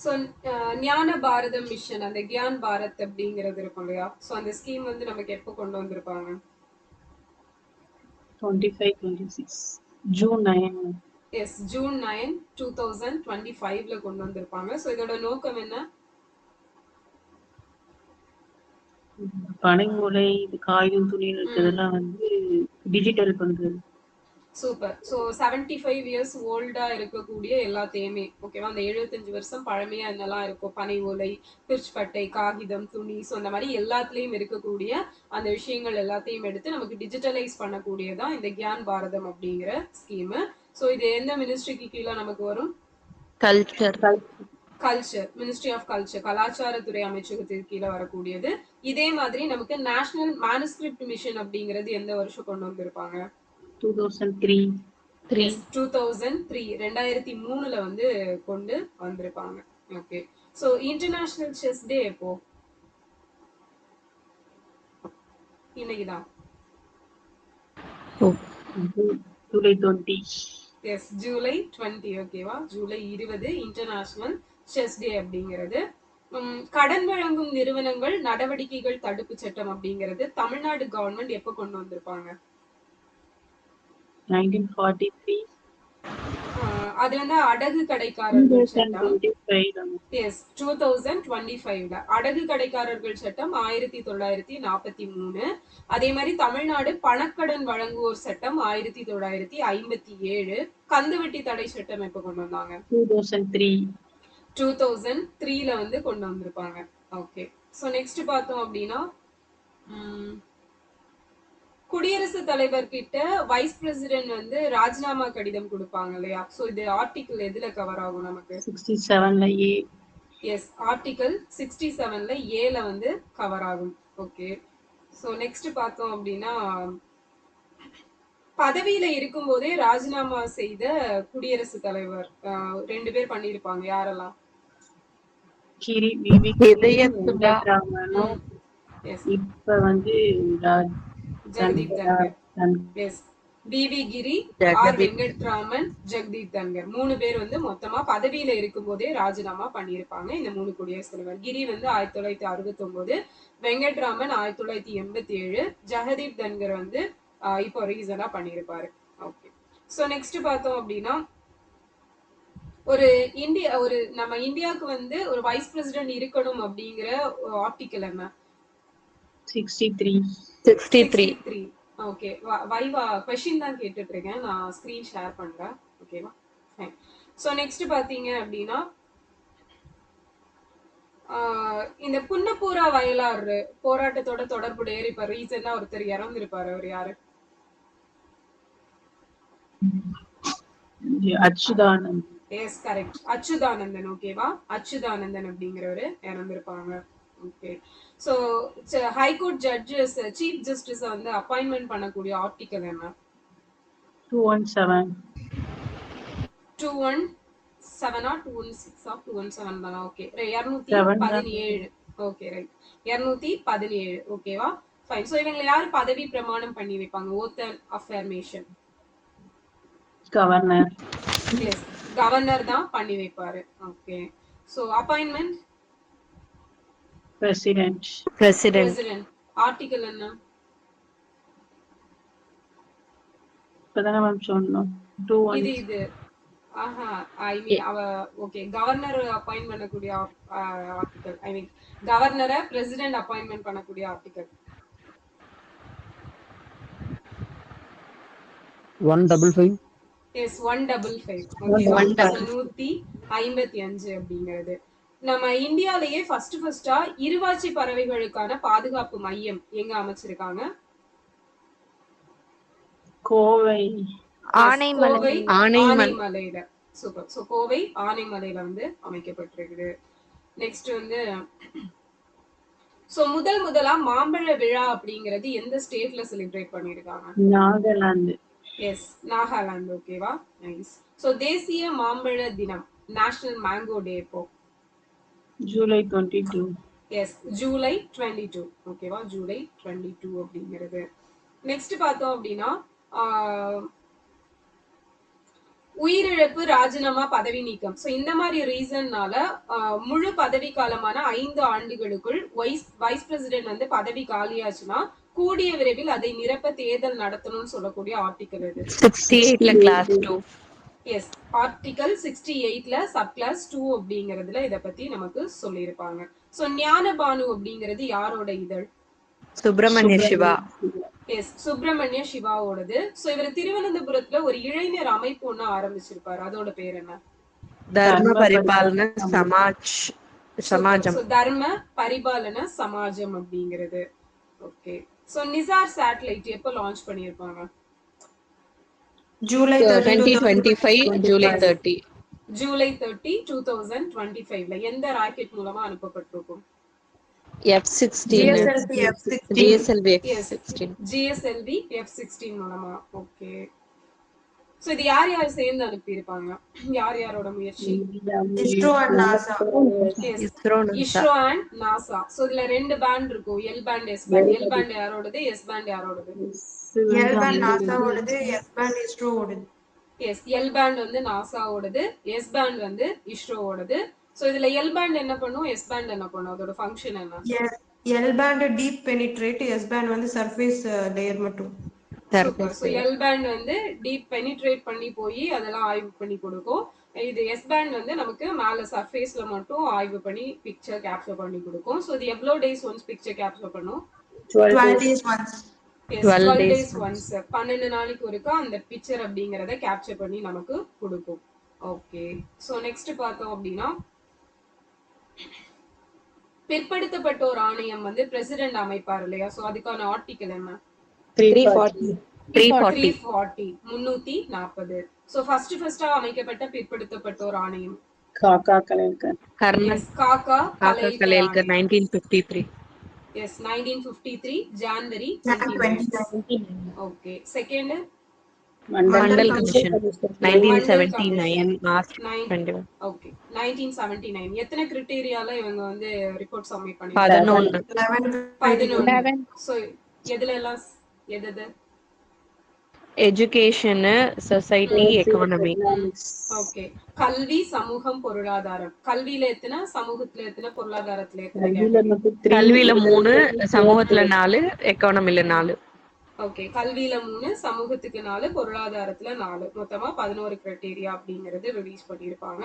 So ஞான பாரதம் mission, அந்த கியான் பாரத் அப்படிங்கிறது இருக்கும் இல்லையா? ஸோ அந்த ஸ்கீம் வந்து நமக்கு எப்போ கொண்டு வந்திருப்பாங்க? 25-26 ஜூன் 9. எஸ், ஜூன் 9, 2025ல கொண்டு வந்திருப்பாங்க. ஸோ இதோட நோக்கம் என்ன? பனை மூலை, இது காகிதம், துணி இருக்கிறதெல்லாம் வந்து டிஜிட்டல் பண்றது. சூப்பர். ஸோ 75 இயர்ஸ் ஓல்டா இருக்கக்கூடிய எல்லாத்தையுமே, ஓகேவா, அந்த 75 வருஷம் பழமையா என்னெல்லாம் இருக்கும், பனை ஓலை, பிர்ச்பட்டை, காகிதம், துணி, ஸோ அந்த மாதிரி எல்லாத்துலேயும் இருக்கக்கூடிய அந்த விஷயங்கள் எல்லாத்தையும் எடுத்து நமக்கு டிஜிட்டலைஸ் பண்ணக்கூடியதான் இந்த கியான் பாரதம் அப்படிங்கிற ஸ்கீமு. ஸோ இது எந்த மினிஸ்ட்ரிக்கு கீழே நமக்கு வரும்? கல்ச்சர் மினிஸ்ட்ரி ஆஃப் கல்ச்சர், கலாச்சாரத்துறை அமைச்சகத்திற்கு கீழே வரக்கூடியது. இதே மாதிரி நமக்கு நேஷனல் மேனுஸ்கிரிப்ட் மிஷன் அப்படிங்கிறது எந்த வருஷம் கொண்டு வந்திருப்பாங்க? 2003. 2003ல வந்து கொண்டு வந்திருப்பாங்க. ஓகே. ஸோ இன்டர்நேஷனல் செஸ் டே எப்போ? இன்னைக்குதான். ஜூலை 20. எஸ், ஜூலை 20. ஓகேவா, ஜூலை 20 இன்டர்நேஷனல் செஸ் டே அப்படிங்கிறது. கடன் வழங்கும் நிறுவனங்கள் நடவடிக்கைகள் தடுப்பு சட்டம் அப்படிங்கிறது தமிழ்நாடு கவர்மெண்ட் எப்ப கொண்டு வந்திருப்பாங்க? 1943. அது வந்து அடகு கடைக்காரர்கள் சட்டம். 2025. எஸ், 2025ல அடகு கடைக்காரர்கள் சட்டம் 1943. அதே மாதிரி தமிழ்நாடு பணக்கடன் வழங்குவோர் சட்டம் 1957. கந்துவட்டி தடை சட்டம் எப்ப கொண்டு வந்தாங்க? 2003ல வந்து கொண்டு வந்திருப்பாங்க. ஓகே. ஸோ நெக்ஸ்ட் பார்த்தோம் அப்படின்னா, குடியரசுத் தலைவர் கிட்ட வைஸ் பிரசிடென்ட் வந்து ராஜினாமா கடிதம் கொடுப்பாங்க இல்லையா? ஸோ இது ஆர்டிகிள் எதுல கவர் ஆகும் நமக்கு? 67ல ஏ. எஸ், ஆர்டிகிள் 67ல ஏல வந்து கவர் ஆகும். ஓகே. ஸோ நெக்ஸ்ட் பார்த்தோம் அப்படின்னா, பதவியில இருக்கும் போதே ராஜினாமா செய்த குடியரசுத் தலைவர் 2 பேர் பண்ணியிருப்பாங்க. யாரெல்லாம்? இப்ப வந்து ஜெகதீப் தன்கர். எஸ், பிவி கிரி, ஆர் வெங்கட்ராமன், ஜெகதீப் தன்கர் 3 பேர் வந்து மொத்தமா பதவியில இருக்கும் போதே ராஜினாமா பண்ணியிருப்பாங்க. இந்த 3 குடியரசுத் தலைவர். கிரி வந்து 1969, வெங்கட்ராமன் 1987, ஜெகதீப் தன்கர் வந்து இப்போ ரீசனா பண்ணியிருப்பாரு. ஓகே. ஸோ நெக்ஸ்ட் பார்த்தோம் அப்படின்னா, ஒரு நம்ம இந்தியாவுக்கு வந்து ஒரு வைஸ் பிரசிடென்ட் இருக்கணும் அப்படிங்கிற ஆர்டிகல் என்ன? 63. ஓகே. வைவா क्वेश्चन தான் கேட்டுட்டு இருக்கேன், நான் ஸ்கிரீன் ஷேர் பண்றேன். ஓகேவா? ஃபைன். ஸோ நெக்ஸ்ட் பாத்தீங்க அப்படின்னா, இந்த புன்னப்பூரா வயலாறு போராட்டத்தோட தொடர்புடைய இப்ப ரீசெண்டா ஒருத்தர் இறந்திருப்பாரு. அவர் யாரு? அச்சுதானந்த். Yes, correct, Achuthanandan. ஓகேவா, அச்சுதானந்தன் அப்படிங்கிறவரு இறந்திருப்பாங்க. Okay. So high court judges, chief justice வந்து அப்பாயின்மெண்ட் பண்ணக்கூடிய ஆர்டிகல் என்ன? 217. 217 216 217 தானா? ஓகே, 217. Okay, right, 217. ஓகேவா, ஃபைன். ஸோ இவங்க யார் பதவி பிரமாணம் பண்ணி வைப்பாங்க? Oath and affirmation. Governor. Yes, governor தான் பண்ணி வைப்பாரு. Okay. So appointment? President. Article என்ன? இப்பதானே மேம் சொன்னோம். இது I mean okay, governor appoint பண்ணக்கூடிய ஆர்டிகல், ஐ மீன் கவர்னரை பிரசிடென்ட் அப்பாயின்மெண்ட் பண்ணக்கூடிய ஆர்டிகல். 155. எஸ், 155. ஓகே, 155 அப்படிங்கிறது. நம்ம இந்தியாலேயே ஃபர்ஸ்டா இருவாச்சி பறவைகளுக்கான பாதுகாப்பு மையம் எங்க அமைச்சிருக்காங்க? கோவை ஆனைமலையில. சூப்பர். சோ கோவை ஆனைமலையில வந்து அமைக்கப்பட்டிருக்குது. நெக்ஸ்ட் வந்து, சோ முதலா மாம்பழ விழா அப்படிங்கிறது எந்த ஸ்டேட்ல செலிப்ரேட் பண்ணிருக்காங்க? நாகாலாந்து. எஸ், நாகாலாந்து. ஓகேவா, நைஸ். சோ தேசிய மாம்பழ தினம், நேஷனல் மேங்கோ டே எப்போ? ஜூலை 22. எஸ், ஜூலை 22. ஓகேவா, ஜூலை 22 அப்படிங்கிறது. நெக்ஸ்ட் பார்த்தோம் அப்படின்னா, உயிரிழப்பு, ராஜினாமா, பதவி நீக்கம். சோ இந்த மாதிரி ரீசன்னால முழு பதவி காலமான 5 ஆண்டுகளுக்குள் வைஸ் பிரசிடென்ட் வந்து பதவி காலியாச்சுன்னா கூடிய விரைவில் அதை நிரப்ப தேர்தல் நடத்தணும்னு சொல்லக்கூடிய ஆர்டிகல் இது. 68ல கிளாஸ் 2. எஸ், ஆர்டிகல் 68ல சப் கிளாஸ் 2 அப்படிங்கறதுல இத பத்தி நமக்கு சொல்லியிருப்பாங்க. சோ ஞானபானு அப்படிங்கிறது யாரோட இதழ்? சுப்பிரமணிய சிவா. எஸ், சுப்பிரமணிய சிவாவோடது. சோ இவர் திருவனந்தபுரத்துல ஒரு இளைஞர் அமைப்பு ஒண்ணு ஆரம்பிச்சிருப்பாரு. அதோட பேர் என்ன? தர்ம பரிபாலன சமாஜம். சோ தர்ம பரிபாலன சமாஜம் அப்படிங்கிறது. ஓகே. சோ நிசார் சேட்டலைட் எப்ப லான்ச் பண்ணிருப்பாங்க? ஜூலை 2025 ஜூலை 30. ஜூலை 30, 2025ல எந்த ராக்கெட் மூலமா அனுப்பப்பட்டிருக்கும்? F-16. GSLV F-16. GSLV F-16 மூலமா. ஓகே. சோ இது யார் யார் சேர்ந்து அனுப்பி இருப்பாங்க? யார் யாரோட முயற்சி? ISRO and NASA. ISRO and NASA. So இதுல ரெண்டு பேண்ட் இருக்கும், L band S band. L band யாரோடது, எஸ் பேண்ட் யாரோடது? எல் பேண்ட் நாசாவோடது, எஸ் பேண்ட் இஸ்ரோவோடது. எஸ், எல் பேண்ட் வந்து நாசாவோடது, எஸ் பேண்ட் வந்து இஸ்ரோவோடது. சோ இதுல எல் பேண்ட் என்ன பண்ணும், எஸ் பேண்ட் என்ன பண்ணும், அதோட ஃபங்க்ஷன் என்ன? L band deep penetrate, S band வந்து சர்ஃபேஸ் லேயர் மட்டும். சூப்பர். சோ எல் பேண்ட் வந்து டீப் பெனிட்ரேட் பண்ணி போய் அதெல்லாம் ஆய்வு பண்ணி கொடுக்கும். இது எஸ் பேண்ட் வந்து நமக்கு மேல சர்ஃபேஸ்ல மட்டும் ஆய்வு பண்ணி பிக்சர் கேப்சர் பண்ணி கொடுக்கும். சோ இது எவ்வளவு டேஸ் ஒன்ஸ் பிக்சர் கேப்சர் பண்ணும்? 12 days once. 12 days once. 12 நாளைக்கு ஒருக்கா அந்த பிக்சர் அப்படிங்கறத கேப்சர் பண்ணி நமக்கு கொடுக்கும். ஓகே. சோ நெக்ஸ்ட் பார்த்தோம் அப்படின்னா பிற்படுத்தப்பட்டோர் ஆணையம் வந்து பிரசிடென்ட் அமைப்பார் இல்லையா? சோ அதுக்கான ஆர்டிகல் என்ன? 340. சோ ஃபர்ஸ்ட் அமைக்கப்பட்ட பிற்படுத்தப்பட்டோர் ஆணையம் காக்கா கலேல்கர். காக்கா கலேல்கர் 1953. எஸ், 1953 ஜனவரி 29. Okay. Second Mandal commission 1979 March 21. Okay, 1979. எத்தனை கிரைட்டீரியால இவங்க வந்து ரிப்போர்ட் சப்மிட் பண்ணிருக்காங்க? 11. சோ எதுல எல்லாம் எது? Education, society, economy. ஓகே. கல்வி, சமூகம், பொருளாதாரம். கல்வியில எத்தனை, சமூகத்துல எத்தனை, பொருளாதாரத்துல எத்தனை? கல்வியில 3, சமூகத்துல 4, எக்கானமில 4. ஓகே. கல்வியில 3, சமூகத்துக்கு 4, பொருளாதாரத்துல 4. மொத்தமா 11 கிரைட்டீரியா அப்படிங்கறது ரிலீஸ் பண்ணிருப்பாங்க.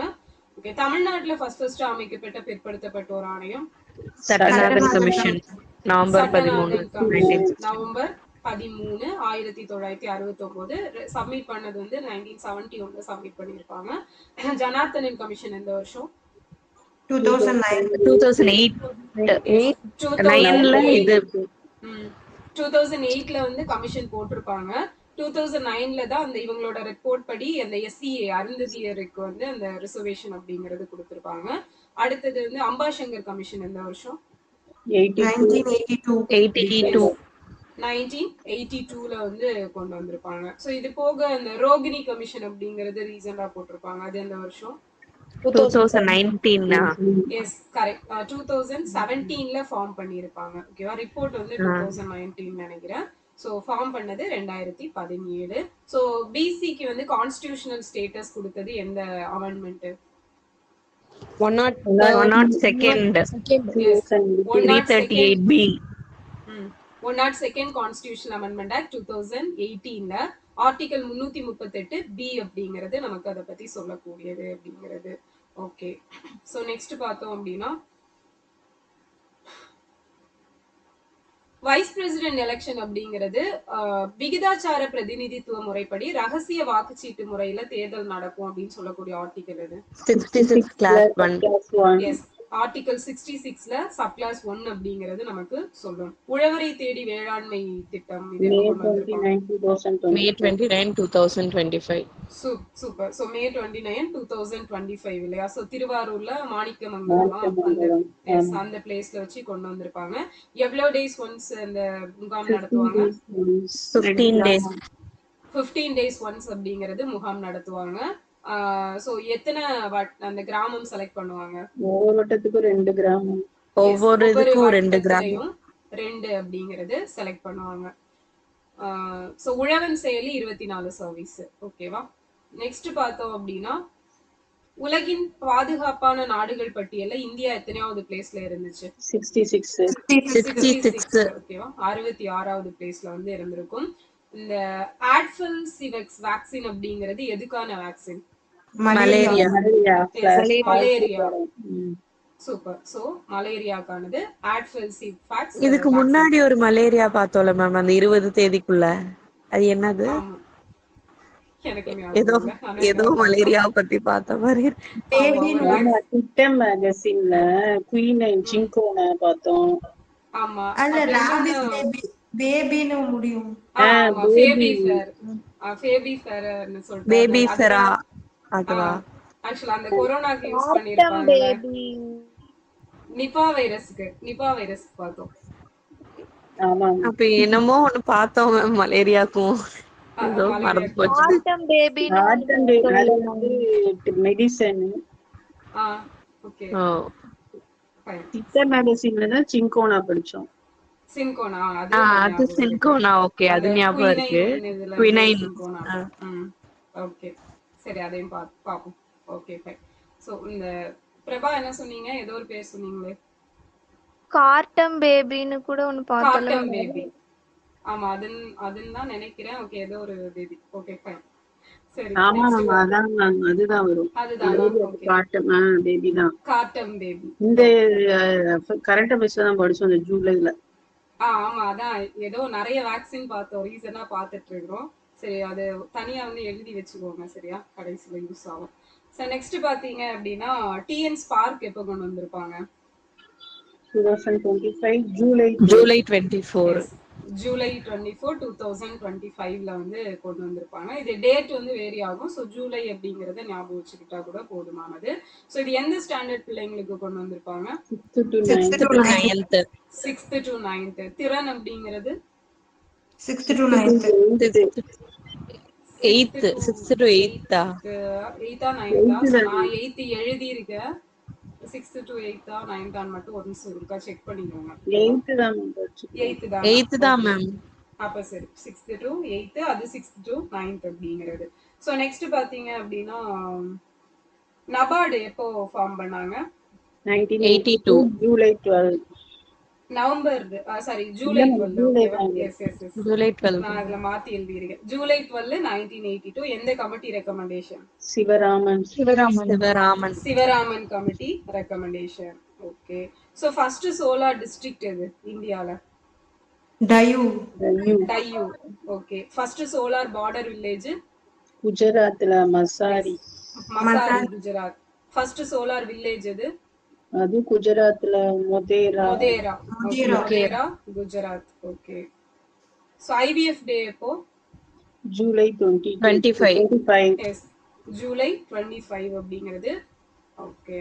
ஓகே. தமிழ்நாட்டுல ஃபர்ஸ்ட் அமைக்கப்பட்ட பிற்படுத்தப்பட்டோர் ஆணையம் சட்டநாதன் கமிஷன் நவம்பர் 13, 1969 சப்மிட் பண்ணது வந்து 1971 சப்மிட் பண்ணிருப்பாங்க. ஜனார்த்தனன் கமிஷன் எந்த வருஷம்? 2008ல வந்து கமிஷன் போட்டிருப்பாங்க. 2009ல தான் அந்த இவங்களோட ரிப்போர்ட் படி அந்த SCA அருந்ததியருக்கு வந்து அந்த ரிசர்வேஷன் அப்படிங்கறது கொடுத்திருப்பாங்க. அடுத்தது வந்து அம்பாசங்கர் கமிஷன் எந்த வருஷம்? 1982ல வந்து கொண்டு வந்திருப்பாங்க. சோ இது போக அந்த ரோகிணி கமிஷன் அப்படிங்கறது ரீசன்டா போட்டிருப்பாங்க. அது எந்த வருஷம்? 2019. S, correct. 2017ல ஃபார்ம் பண்ணிருப்பாங்க. ஓகேவா? ரிப்போர்ட் வந்து 2019 நினைக்கிறேன். சோ ஃபார்ம் பண்ணது 2017. சோ பிசிக்கு வந்து கான்ஸ்டிடியூஷனல் ஸ்டேட்டஸ் கொடுத்தது எந்த amendment? 102nd 338B. 102nd constitutional amendment act 2018ல ஆர்டிகல் 338B அப்படிங்கிறது நமக்கு அதை பத்தி சொல்லக்கூடியது அப்படிங்கிறது. ஓகே. சோ நெக்ஸ்ட் பார்த்தோம் அப்படின்னா வைஸ் பிரசிடென்ட் எலெக்ஷன் அப்படிங்கிறது விகிதாச்சார பிரதிநிதித்துவ முறைப்படி ரகசிய வாக்குச்சீட்டு முறையில தேர்தல் நடக்கும் அப்படின்னு சொல்லக்கூடிய ஆர்டிகல் இது 66 கிளாஸ் 1. எஸ், ஆர்டிகல் 66ல சப் கிளாஸ் 1 அப்படிங்கிறது நமக்கு சொல்லும். உழவரை தேடி வேளாண்மை திட்டம் இது May 29, 2025. சூப்பர். சோ May 29, 2025 இல்லையா? சோ திருவாரூர்ல மாணிக்கமங்கலம் அந்த பிளேஸ்ல வச்சு கொண்டு வந்திருப்பாங்க. எவ்வளவு டேஸ் ஒன்ஸ் அந்த முகாம் நடத்துவாங்க? 15 days. 15 days ஒன்ஸ் அப்படிங்கிறது முகாம் நடத்துவாங்க. சோ எத்தனை அந்த கிராமம் செலக்ட் பண்ணுவாங்க? ஒவ்வொரு வட்டத்துக்கும் 2 கிராமம். ஒவ்வொரு இதுக்கும் 2 கிராமம். 2 அப்படிங்கிறது செலக்ட் பண்ணுவாங்க. சோ உழவன் செயலி 24 சர்வீஸ். ஓகேவா? நெக்ஸ்ட் பார்த்தோம் அப்படின்னா உலகின் பாதுகாப்பான நாடுகள் பட்டியல்ல இந்தியா எத்தனையாவது பிளேஸ்ல இருந்துச்சு? 66. 66. ஓகேவா, 66வது பிளேஸ்ல வந்து இருந்திருக்கும். இந்த ஆட்ஃபல்சிவெக்ஸ் வேக்சின் அப்படிங்கிறது எதுக்கான vaccine? Malaria. Malaria. Super. So மலேரியாக்கானது ஆட்ஃபல்சிவெக்ஸ். இதுக்கு முன்னாடி ஒரு மலேரியா பார்த்தோம்ல மேம், அந்த 20 தேதிக்குள்ள, அது என்னது? ஆமா, எனக்கு ஏதோ ஞாபகம் இல்ல. ஆனா ஏதோ என்னோட மலேரியா பத்தி பார்த்த மாதிரி இருக்கு. ஆமா, டிட்டம் மேகசின்ல குயின் அண்ட் சிங்கோனை பார்த்தோம். ஆமா, அல்ல அப்புறம் ராபிஸ் இன்னொன்னு பேபின்னு முடியும். ஆமா, ஃபேபி ஃபேர். ஃபேபி ஃபேர்னு சொல்லிட்டு பேபி அதுதான் ஃபெரா அதுவா? ஆக்சுவலா அந்த கொரோனாக்கு யூஸ் பண்ணிருப்பாங்கல்ல, நிபா வைரஸ்க்கு பார்த்தோம். ஆமா, அப்ப என்னமோ ஒண்ணு பார்த்தோம் மேம் மலேரியாக்கும், ஏதோ மறந்து போச்சு. ஆட்டம் பேபி அது வந்து மெடிசன். ஓகே, ஓ, ஃபைன். டிட்டம் மேகசின்ல தான் சிங்கோனா படிச்சோம். சின்கோனா, அது அது ஞாபகம் இருக்கு. சின்கோனா, ஓகே, அது அந்த ஞாபகம் இருக்கு. இதுல குயினைன். சின்கோனா. ஓகே, சரி, அதையும் பாப்போம். Okay, fine. சோ இந்த பிரபா என்ன சொன்னீங்க? ஏதோ ஒரு பேர் சொன்னீங்களே. கார்டம் பேபின்னு கூட ஒன்னு பார்த்தல. காட்டம் பேபி. ஆமா, அதுன்னு தான் நினைக்கிறேன். ஓகே, ஏதோ ஒரு பேபி. Okay, fine. சரி, ஆமா next ஆமா, அதான் அதுதான் வரும். அதுதானா? ஓகே, காட்டம் பேபி தான். காட்டம் பேபி. இந்த கரண்ட் அஃபேர்ஸ்ல தான் படிச்சோம் அந்த ஜூலைல. ஆமா, அதான் ஏதோ நிறைய வேக்சின் பார்த்தோம், ரீசனா பார்த்துட்டு இருக்கிறோம். சரி, அது தனியா வந்து எழுதி வச்சுக்கோங்க, சரியா? கடைசியில யூஸ் ஆகும். சரி, நெக்ஸ்ட் பாத்தீங்க அப்படின்னா டிஎன் ஸ்பார்க் எப்போ கொண்டு வந்திருப்பாங்க? 2025 ஜூலை ஜூலை 24. ஜூலை 24, 2025ல வந்து கொண்டு வந்திருப்பாங்க. இது டேட் வந்து வேரி ஆகும். ஸோ ஜூலை அப்படிங்கறத ஞாபகம் வச்சுக்கிட்டா கூட போதுமானது. ஸோ இது எந்த ஸ்டாண்டர்ட் பிள்ளைங்களுக்கு கொண்டு வந்திருப்பாங்க? 6th to 9th. 6th to 9th. திறன் அப்படிங்கிறது 6th to 9th. 8th, 6th to 8th. 8th 9th. நான் 8th எழுதி இருக்கேன். 6th to 8th 9th மட்டும் ஒரு நிமிஷம் இருக்கா செக் பண்ணிக்கோங்க. 8th தான் 8th தான். 8th தான் மேம். அப்ப சரி, 6th to 8th, அது 6th to 9th அப்படிங்கிறது. சோ நெக்ஸ்ட் பாத்தீங்க அப்படின்னா நபார்டு எப்போ ஃபார்ம் பண்ணாங்க? 1982 July 12. November sorry July 12. Yes yes yes, July 12. நான் அதுல மாத்தி எழுதி இருக்கேன். ஜூலை 12, 1982. எந்த committee recommendation? Sivaraman committee recommendation. Okay. So first solar district எது இந்தியால? Diu. Okay. First solar border village? குஜராத்ல Masali, Gujarat. First solar village எது? அது குஜராத்ல Modhera, Gujarat. Okay. So IVF day எப்போ? ஜூலை 25. எஸ், ஜூலை 25 அப்படிங்கிறது. ஓகே.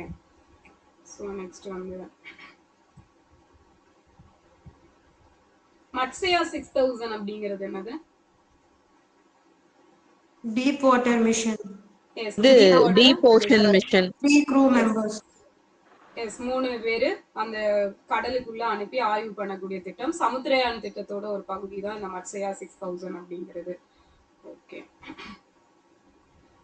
சோ நெக்ஸ்ட் வந்து மட்சயா 6000 அப்படிங்கிறது என்னது? Deep water mission. Yes, deep ocean mission. 3 crew members. Yes, 3 பேரு அந்த கடலுக்குள்ள அனுப்பி ஆய்வு பண்ணக்கூடிய திட்டம். சமுத்திரயான் திட்டத்தோட ஒரு பகுதி தான் இந்த மட்சயா 6000 அப்படிங்கிறது. ஓகே.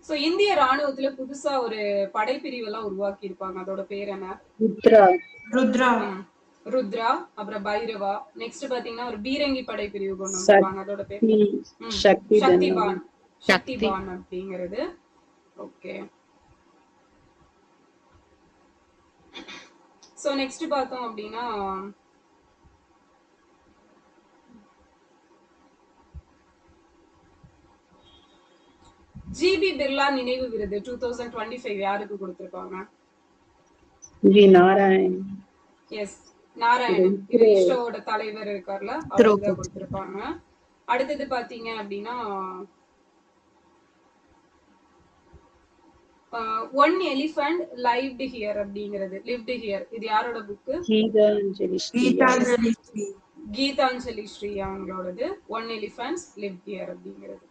சோ இந்திய ராணுவத்துல புதுசா ஒரு படைப்பிரிவு எல்லாம் உருவாக்கி இருப்பாங்க. அதோட பேர் என்ன? ருத்ரா. அப்புறம் பைரவா. நெக்ஸ்ட் பாத்தீங்கன்னா ஒரு பீரங்கி படைப்பிரிவு கொண்டு வந்திருப்பாங்க. அதோட பேர் சக்திபான் அப்படிங்கிறது. ஓகே. சோ நெக்ஸ்ட் பார்த்தோம் அப்படின்னா ஜிபி பிர்லா நினைவு விருது 2025 யாருக்கு கொடுத்திருப்பாங்க? ஜி நாராயண். எஸ், நாராயணன். இது இஸ்ரோவோட தலைவர் இருக்கார்ல, அவருக்கு தான் கொடுத்திருப்பாங்க. அடுத்தது பாத்தீங்க அப்படின்னா ஒன் எலிஃபண்ட் லிவ்ட் ஹியர் அப்படிங்கிறது. இது யாரோட புக்கு? கீதாஞ்சலி ஸ்ரீ அவங்களோடது. ஒன் எலிஃபண்ட்ஸ் லிவ்ட் ஹியர் அப்படிங்கிறது.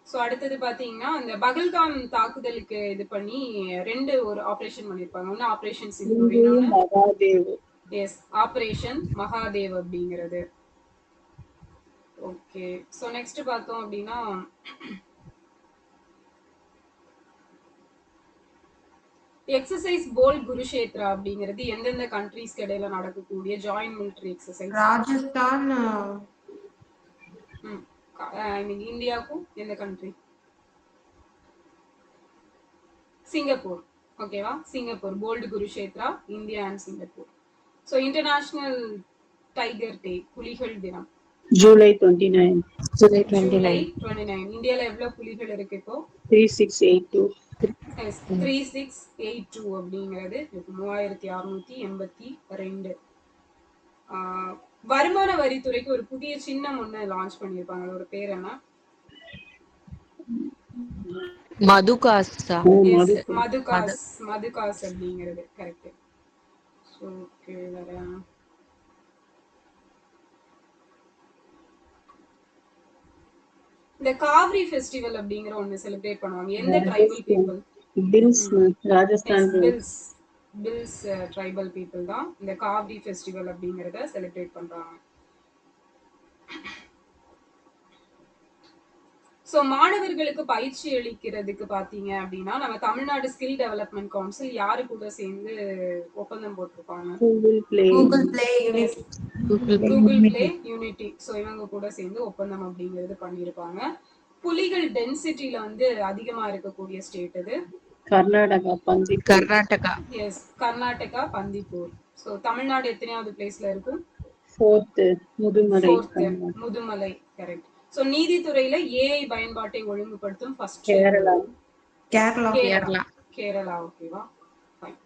சோ அடுத்தது பாத்தீங்கன்னா அந்த பகல்காம் தாக்குதலுக்கு இது பண்ணி 2 ஒரு ஆபரேஷன் பண்ணிருப்பாங்க. ஒன்னு ஆபரேஷன் சிந்தூர், இன்னொன்னு எஸ் ஆபரேஷன் மகாதேவ் அப்படிங்கிறது. ஓகே. சோ நெக்ஸ்ட் பார்த்தோம் அப்படின்னா எக்ஸசைஸ் போல் குருஷேத்ரா அப்படிங்கிறது எந்தெந்த கண்ட்ரீஸ்க்கு இடையில நடக்கக்கூடிய joint military exercise? Rajasthan I mean இந்தியாவுக்கும் எந்த கண்ட்ரி? சிங்கப்பூர். ஓகேவா? Singapore bold Kurukshetra, India and Singapore. So international tiger day, புலிகள் தினம் ஜூலை 29. ஜூலை ஜூலை 29. 29. இந்தியால எவ்வளவு புலிகள் இருக்கு இப்போ? 3682. 3682 அப்படிங்கிறது 3682. வருமான வரித்துறைக்கு ஒரு புதிய சின்னம் ஒண்ணு லான்ச் பண்ணிருப்பாங்க. அதோட பேர் என்ன? மதுகாசா. மதுகாஸ் அப்படிங்கிறது கரெக்ட். ஓகே, வேற இந்த காவிரி ஃபெஸ்டிவல் அப்படிங்கிற ஒண்ணு செலிப்ரேட் பண்ணுவாங்க. எந்த tribal people? Bhils Rajasthan. Bhils tribal people தான் இந்த காவிரி ஃபெஸ்டிவல் அப்படிங்கறத செலிப்ரேட் பண்றாங்க. சோ மாணவர்களுக்கு பயிற்சி அளிக்கிறதுக்கு பாத்தீங்க அப்படின்னா நம்ம தமிழ்நாடு ஸ்கில் டெவலப்மெண்ட் கவுன்சில் யாரு கூட சேர்ந்து ஒப்பந்தம் போட்டிருப்பாங்க? Google play unity. சோ இவங்க கூட சேர்ந்து ஒப்பந்தம் அப்படிங்கிறது பண்ணிருப்பாங்க. புலிகள் டென்சிட்டில வந்து அதிகமா இருக்கக்கூடிய ஸ்டேட் இது? கர்நாடகா பந்திப்பூர். கர்நாடகா. எஸ், கர்நாடகா பந்திப்பூர். சோ தமிழ்நாடு எத்தனையாவது பிளேஸ்ல இருக்கும்? 4th Mudumalai. Mudumalai correct. So நீதித்துறையில ஏஐ பயன்பாட்டை ஒழுங்குபடுத்தும் ஃபர்ஸ்ட் கேரளா. கேரளா. ஓகேவா? ஃபைன்.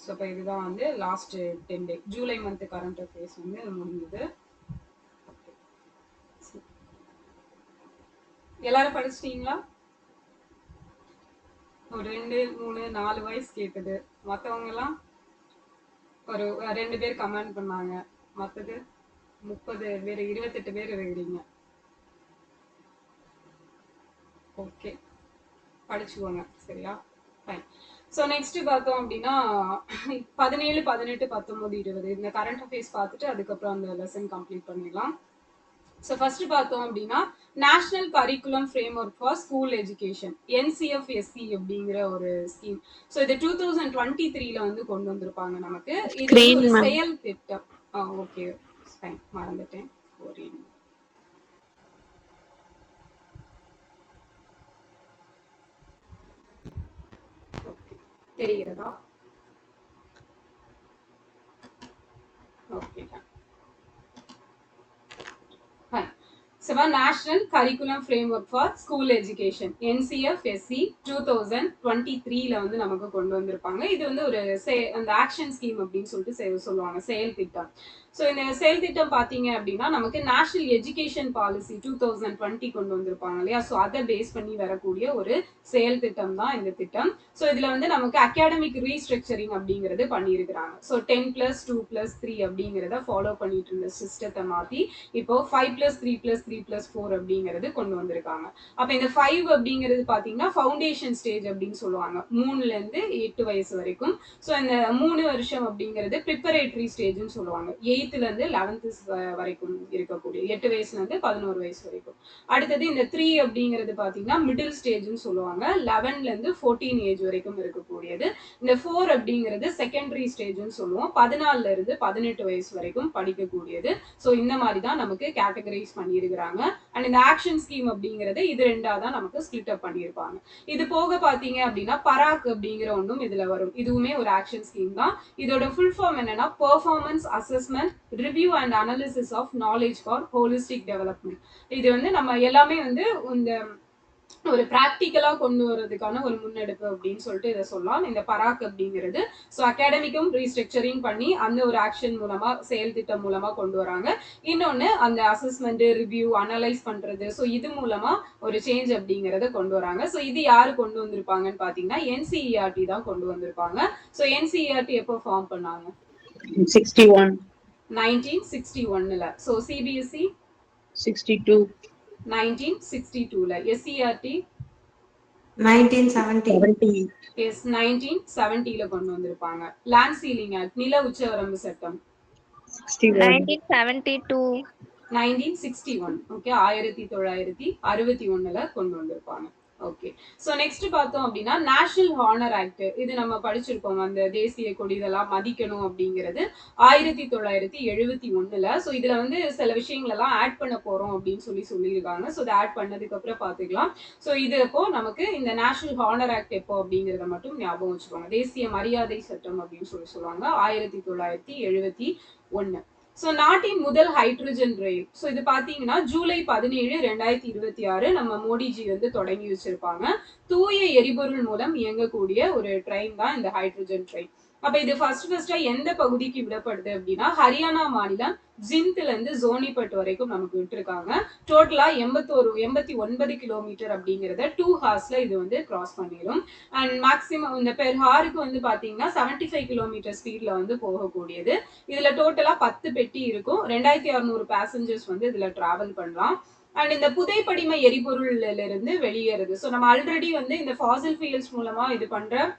சோ இப்போ இதுதான் வந்து லாஸ்ட் 10 டே ஜூலை மந்த் கரண்ட் அஃபேர்ஸ் வந்து முடிஞ்சது. எல்லாரும் படிச்சிட்டீங்களா? ஒரு 2 3 4 வாய்ஸ் கேக்குது. மத்தவங்க எல்லாம் ஒரு 2 பேர் கமெண்ட் பண்ணாங்க. மத்தது 30 பேர் 28 பேர் இருக்கிறீங்க. ஓகே, படிச்சுக்கோங்க சரியா? ஃபைன். ஸோ நெக்ஸ்ட் பார்த்தோம் அப்படின்னா 17 18 19 20 இந்த கரண்ட் அஃபேர்ஸ் பார்த்துட்டு அதுக்கப்புறம் அந்த லெசன் கம்ப்ளீட் பண்ணிடலாம். ஸோ ஃபர்ஸ்ட் பார்த்தோம் அப்படின்னா national curriculum frame work for school education, NCFSE அப்படிங்கிற ஒரு ஸ்கீம். ஸோ இது 2023ல வந்து கொண்டு வந்திருப்பாங்க நமக்கு. இது ஒரு செயல் திட்டம். ஓகே ஃபைன், மறந்துட்டேன். தெரிகிறதா? Okay fine. National curriculum framework for school education, NCFSE 2023ல வந்து நமக்கு கொண்டு வந்திருப்பாங்க. இது வந்து ஒரு அந்த ஆக்ஷன் ஸ்கீம் அப்படின்னு சொல்லிட்டு சொல்லுவாங்க, செயல் திட்டம். ஸோ இந்த செயல் திட்டம் பார்த்தீங்க அப்படின்னா நமக்கு நேஷனல் எஜுகேஷன் பாலிசி 2020 கொண்டு வந்திருப்பாங்க இல்லையா? ஸோ அதை பேஸ் பண்ணி வரக்கூடிய ஒரு செயல் திட்டம் தான் இந்த திட்டம். ஸோ இதுல வந்து நமக்கு அகாடமிக் ரீஸ்ட்ரக்சரிங் அப்படிங்கிறது பண்ணியிருக்கிறாங்க. ஸோ 10+2+3 அப்படிங்கிறத ஃபாலோ பண்ணிட்டு இருந்த சிஸ்டத்தை மாத்தி இப்போ 5+3+3+4 அப்படிங்கிறது கொண்டு வந்திருக்காங்க. அப்ப இந்த 5 அப்படிங்கிறது பாத்தீங்கன்னா ஃபவுண்டேஷன் ஸ்டேஜ் அப்படின்னு சொல்லுவாங்க, 3ல இருந்து 8 வயசு வரைக்கும். ஸோ இந்த 3 வருஷம் அப்படிங்கிறது ப்ரிப்பரேட்டரி ஸ்டேஜ்னு சொல்லுவாங்க, 8ல இருந்து 11th வரைக்கும் இருக்கக்கூடிய 8 வயசுல இருந்து 11 வயசு வரைக்கும். அடுத்தது இந்த 3 அப்படிங்கிறது பாத்தீங்கன்னா மிடில் ஸ்டேஜ்னு சொல்லுவாங்க, 11ல இருந்து 14 ஏஜ் வரைக்கும் இருக்கக்கூடியது. இந்த 4 அப்படிங்கிறது செகண்டரி ஸ்டேஜ்னு சொல்லுவோம், 14ல இருந்து 18 வயசு வரைக்கும் படிக்கக்கூடியது. ஸோ இந்த மாதிரி தான் நமக்கு கேட்டகரைஸ் பண்ணியிருக்கிறாங்க. அண்ட் இந்த ஆக்ஷன் ஸ்கீம் அப்படிங்கிறது இது 2ஆ தான் நமக்கு ஸ்பிளிட் அப் பண்ணியிருப்பாங்க. இது போக பாத்தீங்க அப்படின்னா பராக் அப்படிங்கிற ஒன்றும் இதுல வரும். இதுவுமே ஒரு ஆக்ஷன் ஸ்கீம் தான். இதோட ஃபுல் ஃபார்ம் என்னன்னா performance assessment review and analysis of knowledge for holistic development. இது வந்து நம்ம எல்லாமே வந்து இந்த ஒரு பிராக்டிக்கலா கொண்டு வர்றதுக்கான ஒரு முன்னெடுப்பு அப்படின்னு சொல்லிட்டு இதை சொல்லலாம் இந்த பராக் அப்படிங்கிறது. ஸோ அகாடமிக்கும் ரீஸ்ட்ரக்சரிங் பண்ணி அந்த ஒரு ஆக்ஷன் மூலமா செயல் திட்டம் மூலமா கொண்டு வராங்க. இன்னொன்னு அந்த அசஸ்மெண்ட் ரிவ்யூ அனலைஸ் பண்றது, ஸோ இது மூலமா ஒரு சேஞ்ச் அப்படிங்கறத கொண்டு வராங்க. ஸோ இது யாரு கொண்டு வந்திருப்பாங்கன்னு பாத்தீங்கன்னா NCERT தான் கொண்டு வந்திருப்பாங்க. ஸோ NCERT எப்போ ஃபார்ம் பண்ணாங்க? 1961ல. So CBSE 62. 1962ல. SCERT 1970. எஸ், 1970ல கொண்டு வந்திருப்பாங்க. லேண்ட் சீலிங் ஆக்ட், நில உச்சவரம்பு சட்டம் 1972. 1961. ஓகே, 1961ல கொண்டு வந்திருப்பாங்க. ஓகே. சோ நெக்ஸ்ட் பார்த்தோம் அப்படின்னா நேஷனல் ஹானர் ஆக்ட். இது நம்ம படிச்சிருப்போம். அந்த தேசிய கொடி இதெல்லாம் மதிக்கணும் அப்படிங்கிறது 1971ல. சோ இதுல வந்து சில விஷயங்கள் எல்லாம் ஆட் பண்ண போறோம் அப்படின்னு சொல்லியிருக்காங்க. சோ இதை ஆட் பண்ணதுக்கு அப்புறம் பாத்துக்கலாம். சோ இது அப்போ நமக்கு இந்த நேஷனல் ஹானர் ஆக்ட் எப்போ அப்படிங்கறத மட்டும் ஞாபகம் வச்சுக்கோங்க. தேசிய மரியாதை சட்டம் அப்படின்னு சொல்லுவாங்க 1971. சோ நாட்டின் முதல் ஹைட்ரஜன் ரயில். சோ இது பாத்தீங்கன்னா ஜூலை 17, 2026 நம்ம மோடிஜி வந்து தொடங்கி வச்சிருப்பாங்க. தூய எரிபொருள் மூலம் இயங்கக்கூடிய ஒரு ட்ரெயின் தான் இந்த ஹைட்ரஜன் ட்ரெயின். அப்ப இது ஃபர்ஸ்டா எந்த பகுதிக்கு விடப்படுது அப்படின்னா ஹரியானா மாநிலம் ஜிந்த்ல இருந்து ஜோனிபட் வரைக்கும் நமக்கு விட்டுருக்காங்க. டோட்டலா 89 கிலோமீட்டர் அப்படிங்கறத 2 ஹார்ஸ்ல இது வந்து கிராஸ் பண்ணிடும். அண்ட் மேக்ஸிமம் இந்த பெர் ஹாருக்கு வந்து பாத்தீங்கன்னா 75 கிலோமீட்டர் ஸ்பீட்ல வந்து போகக்கூடியது. இதுல டோட்டலா 10 பெட்டி இருக்கும். 2600 பேசஞ்சர்ஸ் வந்து இதுல டிராவல் பண்ணலாம். அண்ட் இந்த புதைப்படிம எரிபொருள்ல இருந்து வெளியேறுது. சோ நம்ம ஆல்ரெடி வந்து இந்த ஃபாசில் ஃபியூல்ஸ் மூலமா இது பண்ற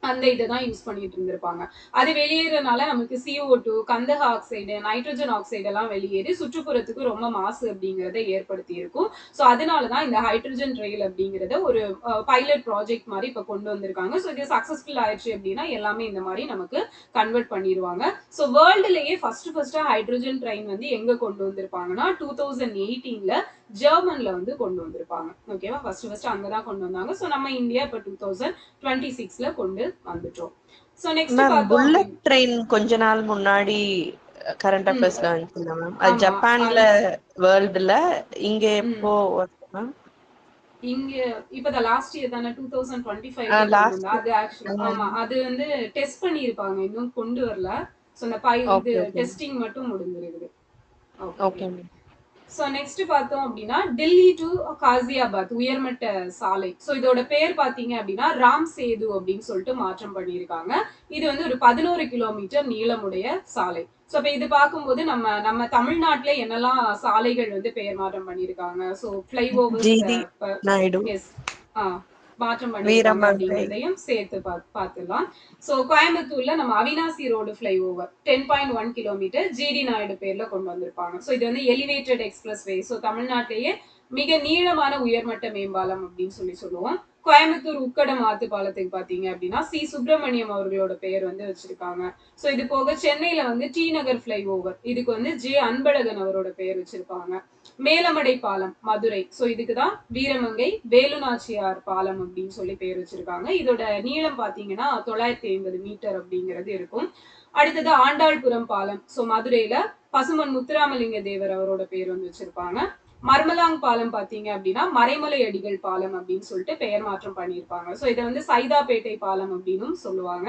அந்த இதைதான் யூஸ் பண்ணிட்டு இருந்திருப்பாங்க. அது வெளியேறனால நமக்கு CO2, கந்தக ஆக்சைடு, நைட்ரஜன் ஆக்சைடு எல்லாம் வெளியேறி சுற்றுப்புறத்துக்கு ரொம்ப மாசு அப்படிங்கறத ஏற்படுத்தி இருக்கும். சோ அதனாலதான் இந்த ஹைட்ரஜன் ரயில் அப்படிங்கறத ஒரு பைலட் ப்ராஜெக்ட் மாதிரி இப்ப கொண்டு வந்திருக்காங்க. சோ இது சக்சஸ்ஃபுல் ஆயிடுச்சு அப்படின்னா எல்லாமே இந்த மாதிரி நமக்கு கன்வெர்ட் பண்ணிடுவாங்க. சோ வேர்ல்டுலயே ஃபர்ஸ்டா ஹைட்ரஜன் ட்ரெயின் வந்து எங்க கொண்டு வந்திருப்பாங்கன்னா 2018ல ஜெர்மன்ல வந்து கொண்டு வந்திருப்பாங்க. ஓகேவா? ஃபர்ஸ்ட் அங்கதான் கொண்டு வந்தாங்க. சோ நம்ம இந்தியா இப்ப 2026ல கொண்டு வந்துட்டோம். சோ நெக்ஸ்ட் மேம் பார்த்தோம் புல்லட் ட்ரெயின் கொஞ்ச நாள் முன்னாடி கரண்ட் ம், அஃபேர்ஸ்ல வந்துச்சுல்ல மேம், அது ஆமா. ஜப்பான்ல வேர்ல்டுல, இங்க ம். எப்போ மேம்? இங்க இப்ப லாஸ்ட் இயர் தானே 2025 கொண்டு வந்தா. லாஸ்ட். அது ஆக்சுவலி ஆமா அது வந்து டெஸ்ட் பண்ணிருப்பாங்க. இன்னும் கொண்டு வரல. சோ இந்த இது ஓகே ஓகே டெஸ்டிங் மட்டும் முடிஞ்சிருக்குது. Okay. Okay ma'am. So next பார்த்தோம் அப்படின்னா டெல்லி டு காசியாபாத் உயர்மட்ட சாலை. சோ இதோட பேர் பாத்தீங்க அப்படின்னா ராம் சேது அப்படின்னு சொல்லிட்டு மாற்றம் பண்ணியிருக்காங்க. இது வந்து ஒரு 11 கிலோமீட்டர் நீளமுடைய சாலை. சோ இப்ப இது பார்க்கும்போது நம்ம தமிழ்நாட்டுல என்னெல்லாம் சாலைகள் வந்து பெயர் மாற்றம் பண்ணியிருக்காங்க. So flyovers G D Naidu, yes மாற்றம் பண்ணியிருக்காங்க வீரமங்கை. அப்படிங்கிறதையும் சேர்த்து பார்த்துடலாம். சோ கோயம்புத்தூர்ல நம்ம Avinashi road flyover 10.1 kilometre G D Naidu பேர்ல கொண்டு வந்திருப்பாங்க. சோ இது வந்து எலிவேட்டட் எக்ஸ்பிரஸ் வே. சோ தமிழ்நாட்டிலேயே மிக நீளமான உயர்மட்ட மேம்பாலம் அப்படின்னு சொல்லுவோம். கோயம்புத்தூர் உக்கடம் ஆத்து பாலத்துக்கு பாத்தீங்க அப்படின்னா சி சுப்பிரமணியம் அவர்களோட பெயர் வந்து வச்சிருக்காங்க. சோ இது போக சென்னையில வந்து டி நகர் ஃபிளைஓவர், இதுக்கு வந்து ஜே அன்பழகன் அவரோட பெயர் வச்சிருப்பாங்க. மேலமடை பாலம் மதுரை. சோ இதுக்குதான் வீரமங்கை வேலுநாச்சியார் பாலம் அப்படின்னு சொல்லி பேர் வச்சிருக்காங்க. இதோட நீளம் பாத்தீங்கன்னா 950 மீட்டர் அப்படிங்கிறது இருக்கும். அடுத்தது ஆண்டாள்புரம் பாலம். சோ மதுரையில பசுமன் முத்துராமலிங்க தேவர் அவரோட பேர் வந்து வச்சிருப்பாங்க. மர்மலாங் பாலம் பாத்தீங்க அப்படின்னா மறைமலை அடிகள் பாலம் அப்படின்னு சொல்லிட்டு பெயர் மாற்றம் பண்ணியிருப்பாங்க. சோ இதை வந்து சைதாப்பேட்டை பாலம் அப்படின்னு சொல்லுவாங்க.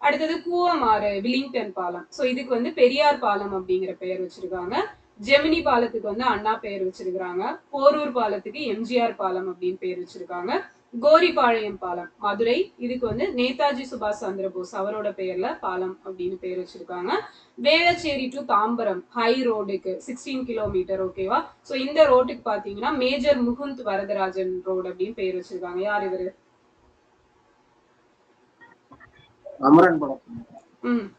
அடுத்தது கூவமாறு வில்லிங்டன் பாலம். சோ இதுக்கு வந்து பெரியார் பாலம் அப்படிங்கிற பெயர் வச்சிருக்காங்க. ஜெமினி பாலத்துக்கு வந்து அண்ணா பெயர் வச்சிருக்காங்க. போரூர் பாலத்துக்கு எம்ஜிஆர் பாலம் அப்படின்னு பேர் வச்சிருக்காங்க. கோரிப்பாளையம் பாலம் மதுரை, இதுக்கு வந்து நேதாஜி சுபாஷ் சந்திரபோஸ் அவரோட பெயர்ல பாலம் அப்படின்னு பேர் வச்சிருக்காங்க. வேளச்சேரி டு தாம்பரம் ஹை ரோடுக்கு 16 கிலோமீட்டர். ஓகேவா? சோ இந்த ரோட்டுக்கு பாத்தீங்கன்னா மேஜர் முகுந்த் வரதராஜன் ரோடு அப்படின்னு பேர் வச்சிருக்காங்க. யார் இவரு? அமரன் படம்.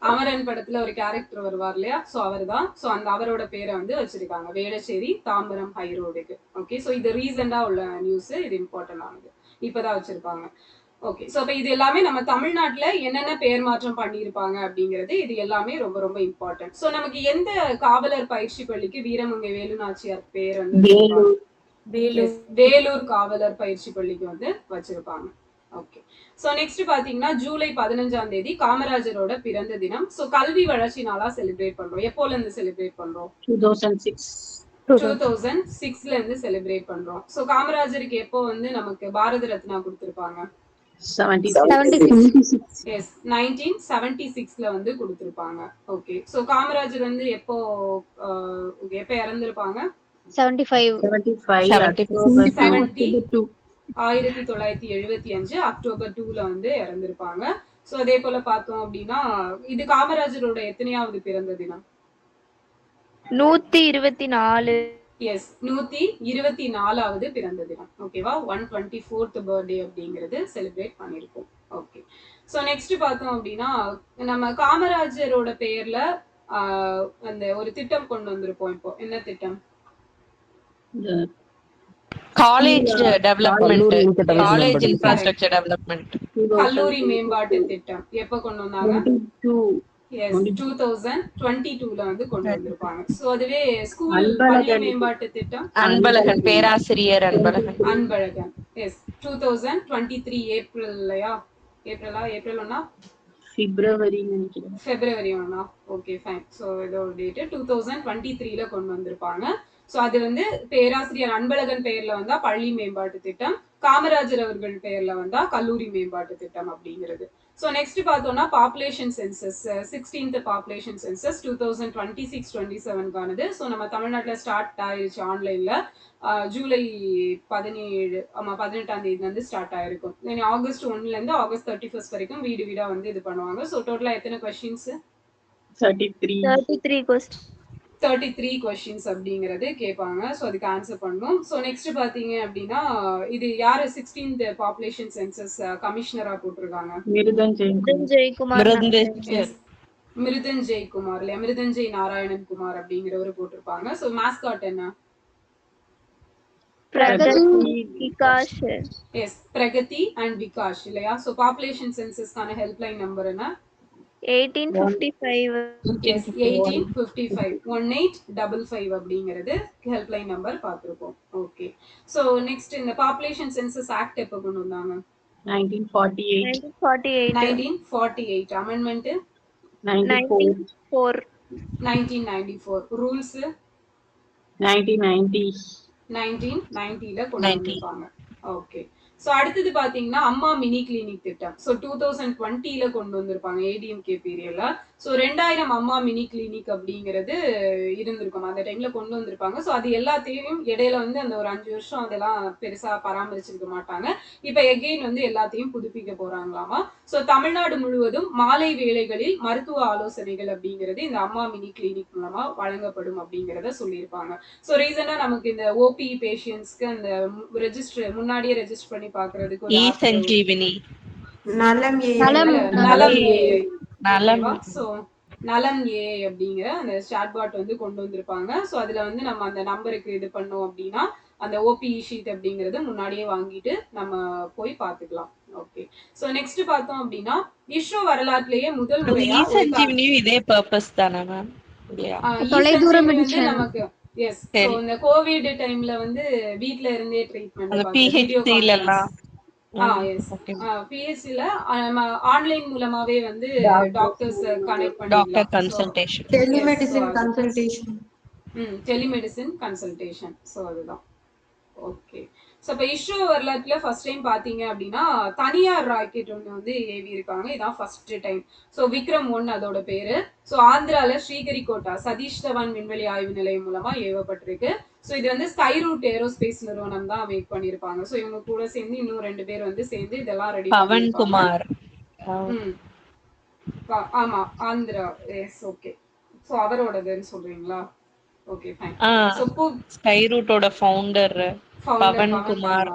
அமரன் படத்துல ஒரு கேரக்டர் வருவார் இல்லையா? சோ அவர்தான். சோ அந்த அவரோட பேரை வந்து வச்சிருக்காங்க வேளச்சேரி தாம்பரம் ஹை ரோடுக்கு. ஓகே. சோ இது ரீசெண்டா உள்ள நியூஸ். இது இம்பார்ட்டன்ட் ஆனது. இப்பதான் வச்சிருப்பாங்க. ஓகே. சோ அப்ப இது எல்லாமே நம்ம தமிழ்நாட்டுல என்னென்ன பெயர் மாற்றம் பண்ணிருப்பாங்க அப்படிங்கிறது இது எல்லாமே ரொம்ப ரொம்ப இம்பார்ட்டன்ட். சோ நமக்கு எந்த காவலர் பயிற்சி பள்ளிக்கு வீரமங்கை வேலுநாச்சியார் பேர் வந்து வேலூர் காவலர் பயிற்சி பள்ளிக்கு வந்து வச்சிருப்பாங்க. ஓகே. சோ நெக்ஸ்ட் பாத்தீங்கன்னா ஜூலை 15ஆம் தேதி காமராஜரோட பிறந்த தினம். சோ கல்வி வளர்ச்சி நாளா செலிப்ரேட் பண்றோம். எப்போல இருந்து செலிப்ரேட் பண்றோம்? 2006ல இருந்து செலிப்ரேட் பண்றோம். சோ காமராஜருக்கு எப்போ வந்து நமக்கு பாரத ரத்னா கொடுத்திருப்பாங்க? 1976ல வந்து கொடுத்திருப்பாங்க. ஓகே. சோ காமராஜர் வந்து எப்போ இறந்திருப்பாங்க? 1975 அக்டோபர் 2ல வந்து இறந்திருப்பாங்க. சோ அதே போல பார்த்தோம் அப்படின்னா இது காமராஜரோட எத்தனையாவது பிறந்த தினம்? 124. எஸ், 124வது பிறந்த தினம். ஓகேவா? 124th பர்த்டே அப்படிங்கிறது செலிப்ரேட் பண்ணிருக்கோம். ஓகே. சோ நெக்ஸ்ட் பார்த்தோம் அப்படின்னா நம்ம காமராஜரோட பெயர்ல அந்த ஒரு திட்டம் கொண்டு வந்திருப்போம். இப்போ என்ன திட்டம்? காலேஜ் டெவலப்மெண்ட், கல்லூரி இன்கட்டமைப்பு காலேஜ் மேம்பாட்டு திட்டம். Infrastructure development. கல்லூரி மேம்பாட்டு திட்டம் எப்ப கொண்டு வந்தாங்க? 22 எஸ் 2022ல வந்து கொண்டு வந்திருப்பாங்க. சோ அதுவே ஸ்கூல் அன்பழகன். பள்ளி மேம்பாட்டு திட்டம் அன்பழகன், பேராசிரியர் அன்பழகன். அன்பழகன். எஸ் 2023 ஏப்ரல்லையா? ஏப்ரல் 1 பிப்ரவரி நினைக்கிறேன். February 1 okay fine. ஸோ இதோட டேட்டு 2023ல கொண்டு வந்திருப்பாங்க. ஸோ அது வந்து பேராசிரியர் அன்பழகன் பெயர்ல வந்தா பள்ளி மேம்பாட்டு திட்டம், காமராஜர் அவர்கள் பெயர்ல வந்தா கல்லூரி மேம்பாட்டு திட்டம் அப்படிங்கிறது. ஸோ நெக்ஸ்ட் பார்த்தோம்னா population census 16th population census 2026-27க்கானது. ஸோ நம்ம தமிழ்நாட்டில் ஸ்டார்ட் ஆயிருச்சு ஆன்லைன்ல. ஜூலை 17 ஆமா 18ஆம் தேதி வந்து ஸ்டார்ட் ஆயிருக்கும். ஆகஸ்ட் 1ல இருந்து ஆகஸ்ட் 31 வரைக்கும் வீடு வீடா வந்து இது பண்ணுவாங்க. ஸோ டோட்டலா எத்தனை கொஸ்டின்ஸ்? 33 கொஸ்டின். 33 கொஸ்டின்ஸ் அப்படிங்கறது கேட்பாங்க. ஸோ அதுக்கு ஆன்சர் பண்ணணும். ஸோ நெக்ஸ்ட் பாத்தீங்க அப்படின்னா இது யாரு 16th பாப்புலேஷன் சென்சஸ் கமிஷனரா போட்டிருக்காங்க? ஜெயக்குமார். மிருதஞ்செய் குமார் இல்லையா? மிருதஞ்செய் நாராயணன் குமார் அப்படிங்கிறவரு போட்டிருப்பாங்க. ஸோ மாஸ்காட் என்ன? பிரகதி, விகாஷ். எஸ் பிரகதி அண்ட் விகாஷ் இல்லையா? ஸோ பாப்புலேஷன் சென்சஸ்க்கான ஹெல்ப்லைன் நம்பர் என்ன? 1855. எஸ் 1855 1855 அப்படிங்கிறது ஹெல்ப்லைன் நம்பர் பார்த்திருப்போம். ஓகே. ஸோ நெக்ஸ்ட் இந்த பாப்புலேஷன் சென்சஸ் ஆக்ட் எப்போ கொண்டு வந்தாங்க? 1948 அமெண்ட்மெண்ட் 94. 1994 ரூல்ஸ் 1990ல கொண்டு வந்திருப்பாங்க. ஓகே. ஸோ அடுத்தது பாத்தீங்கன்னா அம்மா மினி கிளினிக் திட்டம். ஸோ 2020ல கொண்டு வந்திருப்பாங்க ஏடிஎம்கே பீரியட்ல. ஸோ 2000 அம்மா மினி கிளினிக் அப்படிங்கிறது இருந்திருக்கும் அந்த டைம்ல கொண்டு வந்திருப்பாங்க. ஸோ அது எல்லாத்தையும் இடையில வந்து அந்த ஒரு 5 வருஷம் அதெல்லாம் பெருசா பராமரிச்சிருக்க மாட்டாங்க. இப்ப எகெயின் வந்து எல்லாத்தையும் புதுப்பிக்க போறாங்களாமா. ஸோ தமிழ்நாடு முழுவதும் மாலை வேளைகளில் மருத்துவ ஆலோசனைகள் அப்படிங்கிறது இந்த அம்மா மினி கிளினிக் மூலமா வழங்கப்படும் அப்படிங்கிறத சொல்லியிருப்பாங்க. ஸோ ரீசனா நமக்கு இந்த ஓபி பேஷியன்ஸ்க்கு அந்த ரெஜிஸ்டர் முன்னாடியே ரெஜிஸ்டர் பண்ணி பாக்குறதுக்கு ஒரு app சஞ்சீவினி நலம் நலம் ஏஐ. நலம் ஸோ நலம் ஏஐ அப்படிங்கிற அந்த சாட்பாட் வந்து கொண்டு வந்திருப்பாங்க. ஸோ அதுல வந்து நம்ம அந்த நம்பருக்கு இது பண்ணோம் அப்படின்னா அந்த ஓபி ஷீட் அப்படிங்கறது முன்னாடியே வாங்கிட்டு நம்ம போய் பாத்துக்கலாம். ஓகே. ஸோ நெக்ஸ்ட் பார்த்தோம் அப்படின்னா இஸ்ரோ வரலாற்றிலேயே முதல் முறையா சஞ்சீவினியும் இதே பர்பஸ் தானே மேம்? இல்லையா? தொலைதூரம் வந்து நமக்கு எஸ். ஸோ இந்த கோவிட் டைம்ல வந்து வீட்ல இருந்தே ட்ரீட்மெண்ட் வீடியோ பிஹெச்டிலாம் எஸ் பிஎஸ்சில ஆன்லைன் மூலமாவே வந்து டாக்டர்ஸ் கனெக்ட் டாக்டர் பண்ணிடலாம். Consultation. Telemedicine consultation. Telemedicine consultation. So அதுதான். ஓகே. ஸோ இப்போ இஸ்ரோ வரலாற்றுல ஃபர்ஸ்ட் டைம் பாத்தீங்க அப்படின்னா தனியார் ராக்கெட் ஒன்று வந்து ஏவி இருக்காங்க. இதான் ஃபர்ஸ்ட் டைம். ஸோ விக்ரம் 1 அதோட பேரு. ஸோ ஆந்திரால ஸ்ரீஹரிகோட்டா சதீஷ் தவான் விண்வெளி ஆய்வு நிலையம் மூலமா ஏவப்பட்டிருக்கு. ஸோ இது வந்து ஸ்கை ரூட் ஏரோஸ்பேஸ் நிறுவனம் தான் மேக் பண்ணிருப்பாங்க. ஸோ இவங்க கூட சேர்ந்து இன்னும் 2 பேர் வந்து சேர்ந்து இதெல்லாம் ரெடி பவன்குமார். ஆமா ஆந்திரா. Yes okay. ஸோ அவரோடதுன்னு சொல்றீங்களா? Okay fine. ஸோ ஸ்கை ரூட்டோட ஃபவுண்டர் பவன்குமார்.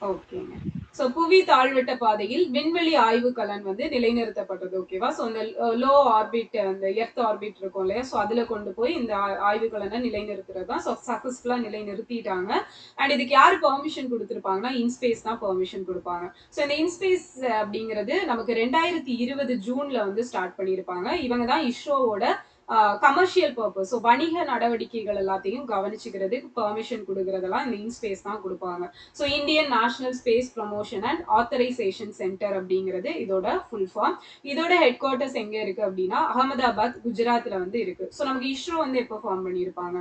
ஓகேங்க. ஸோ புவி தாழ்வட்ட பாதையில் விண்வெளி ஆய்வு கலன் வந்து நிலைநிறுத்தப்பட்டது. ஓகேவா? ஸோ அந்த லோ ஆர்பிட் அந்த எர்த் ஆர்பிட் இருக்கும் இல்லையா? ஸோ அதுல கொண்டு போய் இந்த ஆய்வு கலனை நிலைநிறுத்துறது தான். ஸோ சக்சஸ்ஃபுல்லா நிலைநிறுத்திட்டாங்க. அண்ட் இதுக்கு யாரு பெர்மிஷன் கொடுத்திருப்பாங்கன்னா இன்ஸ்பேஸ் தான் பெர்மிஷன் கொடுப்பாங்க. ஸோ இந்த இன்ஸ்பேஸ் அப்படிங்கிறது நமக்கு 2020 ஜூன்ல வந்து ஸ்டார்ட் பண்ணியிருப்பாங்க. இவங்க தான் இஸ்ரோவோட கமர்ஷியல் பர்பஸ், ஸோ வணிக நடவடிக்கைகள் எல்லாத்தையும் கவனிச்சுக்கிறதுக்கு பெர்மிஷன் கொடுக்கறதெல்லாம் இந்த இன்ஸ்பேஸ் தான் கொடுப்பாங்க. So Indian national space promotion and authorisation centre அப்படிங்கிறது இதோட ஃபுல் ஃபார்ம். இதோட ஹெட் குவார்ட்டர்ஸ் எங்க இருக்கு அப்படின்னா அகமதாபாத் குஜராத்ல வந்து இருக்கு. ஸோ நமக்கு இஸ்ரோ வந்து எப்போ ஃபார்ம் பண்ணியிருப்பாங்க?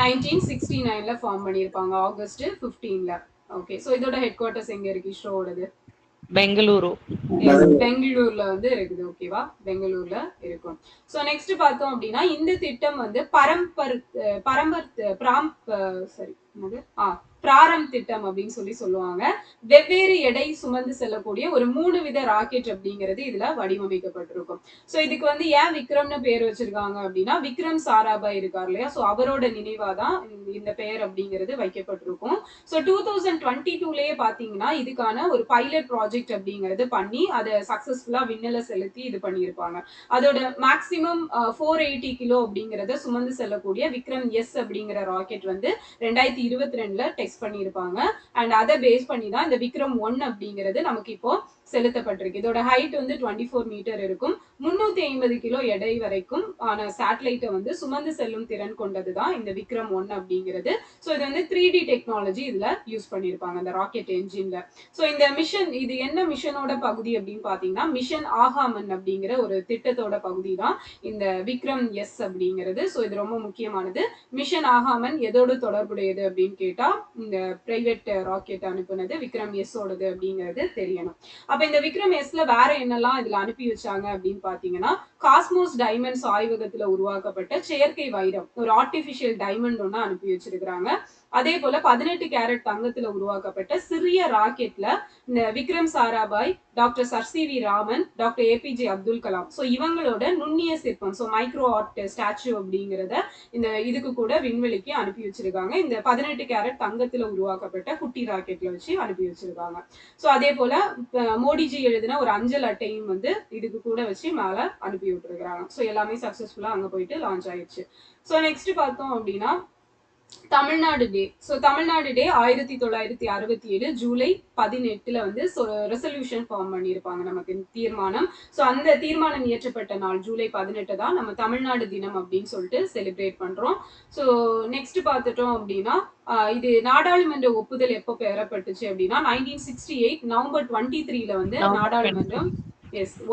1969ல ஃபார்ம் பண்ணியிருப்பாங்க ஆகஸ்ட் 15ல. ஓகே. ஸோ இதோட ஹெட் குவார்ட்டர்ஸ் எங்க இருக்கு இஸ்ரோவோடது? பெங்களூர்ல வந்து இருக்குது. ஓகேவா? பெங்களூர்ல இருக்கும். சோ நெக்ஸ்ட் பார்த்தோம் அப்படின்னா இந்த திட்டம் வந்து பிராரம் திட்டம் அப்படின்னு சொல்லுவாங்க. வெவ்வேறு எடை சுமந்து செல்லக்கூடிய ஒரு 3 வித ராக்கெட் அப்படிங்கிறது இதுல வடிவமைக்கப்பட்டிருக்கும். சோ இதுக்கு வந்து ஏன் விக்ரம்னு பேர் வச்சிருக்காங்க அப்படின்னா, விக்ரம் சாராபாய் இருக்கார் இல்லையா, சோ அவரோட நினைவாதான் இந்த பெயர் அப்படிங்கிறது வைக்கப்பட்டிருக்கும். சோ 2022லயே பாத்தீங்கன்னா இதுக்கான ஒரு பைலட் ப்ராஜெக்ட் அப்படிங்கிறது பண்ணி அதை சக்சஸ்ஃபுல்லா விண்ணில செலுத்தி இது பண்ணியிருப்பாங்க. அதோட மேக்சிமம் 480 கிலோ அப்படிங்கறத சுமந்து செல்லக்கூடிய விக்ரம் எஸ் அப்படிங்கிற ராக்கெட் வந்து 2022ல டெஸ்ட் பண்ணியிருப்பாங்க. அண்ட் அதை பேஸ் பண்ணி தான் இந்த விக்ரம் 1 அப்படிங்கிறது நமக்கு இப்போ செலுத்தப்பட்டிருக்கு. இதோட ஹைட் வந்து 24 மீட்டர் இருக்கும். 350 கிலோ எடை வரைக்கும் ஆன சேட்டலைட்டை வந்து சுமந்து செல்லும் திறன் கொண்டதுதான் இந்த விக்ரம் 1 அப்படிங்கிறது. ஸோ இது வந்து 3D டெக்னாலஜி இதுல யூஸ் பண்ணியிருப்பாங்க அந்த ராக்கெட் என்ஜின்ல. ஸோ இந்த மிஷன், இது என்ன மிஷனோட பகுதி அப்படின்னு பாத்தீங்கன்னா, மிஷன் ஆகாமன் அப்படிங்கிற ஒரு திட்டத்தோட பகுதி தான் இந்த விக்ரம் எஸ் அப்படிங்கிறது. ஸோ இது ரொம்ப முக்கியமானது. மிஷன் ஆகாமன் எதோடு தொடர்புடையது அப்படின்னு கேட்டா, இந்த பிரைவேட் ராக்கெட் அனுப்புனது விக்ரம் எஸ் ஓடது அப்படிங்கிறது தெரியணும். அப்ப இந்த விக்ரம் எஸ்ல வேற என்னெல்லாம் இதுல அனுப்பி வச்சாங்க அப்படின்னு பாத்தீங்கன்னா, காஸ்மோஸ் டைமண்ட்ஸ் ஆய்வகத்துல உருவாக்கப்பட்ட செயற்கை வைரம், ஒரு ஆர்டிபிஷியல் டைமண்ட் ஒண்ணு அனுப்பி வச்சிருக்காங்க. அதே போல 18 கேரட் தங்கத்துல உருவாக்கப்பட்ட சிறிய ராக்கெட்ல இந்த Vikram Sarabhai, doctor sir C V Raman, doctor APJ Abdul Kalam, so இவங்களோட நுண்ணிய சிற்பம், சோ மைக்ரோ ஆர்ட் ஸ்டாச்சு அப்படிங்கறத இந்த இதுக்கு கூட விண்வெளிக்கு அனுப்பி வச்சிருக்காங்க. இந்த 18 கேரட் தங்கத்துல உருவாக்கப்பட்ட குட்டி ராக்கெட்ல வச்சு அனுப்பி வச்சிருக்காங்க. சோ அதே போல மோடிஜி எழுதின ஒரு அஞ்சல் அட்டையும் வந்து இதுக்கு கூட வச்சு மேல அனுப்பி விட்டுருக்காங்க. சோ எல்லாமே சக்சஸ்ஃபுல்லா அங்க போயிட்டு லான்ச் ஆயிடுச்சு. சோ நெக்ஸ்ட் பார்த்தோம் அப்படின்னா தமிழ்நாடு டே. சோ தமிழ்நாடு டே 1967 ஜூலை 18ல வந்து ரெசல்யூஷன் ஃபார்ம் பண்ணியிருப்பாங்க, நமக்கு தீர்மானம். சோ அந்த தீர்மானம் இயற்றப்பட்ட நாள் ஜூலை 18 தான் நம்ம தமிழ்நாடு தினம் அப்படின்னு சொல்லிட்டு செலிப்ரேட் பண்றோம். சோ நெக்ஸ்ட் பார்த்துட்டோம் அப்படின்னா, இது நாடாளுமன்ற ஒப்புதல் எப்போ பெறப்பட்டுச்சு அப்படின்னா 1968 நவம்பர் 23ல வந்து நாடாளுமன்றம்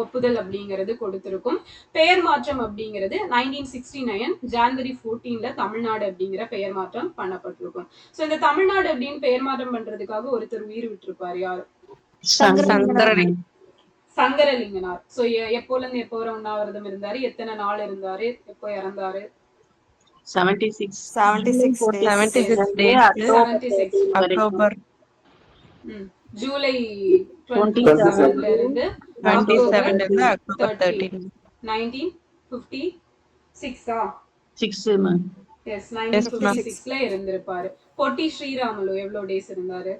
ஒப்புதல் அப்படிங்கிறது கொடுத்திருக்கும். பெயர் மாற்றம் அப்படிங்கிறது 1969 ஜனவரி 14ல தமிழ்நாடு அப்படிங்கிற பெயர் மாற்றம் பண்ணப்பட்டிருக்கும். சோ இந்த தமிழ்நாடு அப்படின்னு பெயர் மாற்றம் பண்றதுக்காக ஒருத்தர் உயிர் விட்டிருப்பாரு. யாரு? சங்கரலிங்கனார். சோ எப்போல இருந்து எப்போ வரை உண்ணாவிரதம் இருந்தாரு, எத்தனை நாள் இருந்தாரு, எப்போ இறந்தாரு? 76 அக்டோபர் ஜூலை 27ல இருந்து அக்டோபர் 13 1956ல இருந்திருப்பாரு. பொட்டி ஸ்ரீராமுலு எவ்வளவு டேஸ் இருந்தாரு?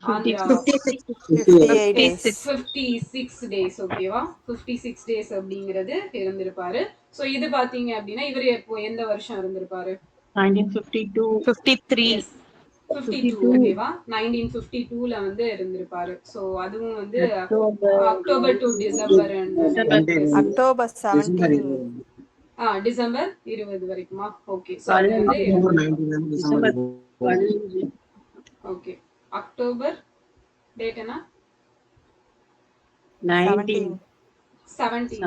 56 டேஸ். ஓகேவா, 56 டேஸ் அப்படிங்கிறது இருந்திருப்பாரு. சோ இது பாத்தீங்க அப்படின்னா இவர் எப்போ எந்த வருஷம் இருந்திருப்பாரு? 1952 52. ஓகேவா, 1952ல வந்து இருந்திருப்பாரு. சோ அதுவும் வந்து October to December October 17 December 20 வரைக்குமா? ஓகே. ஓகே, அக்டோபர் டேட் என்ன? 17.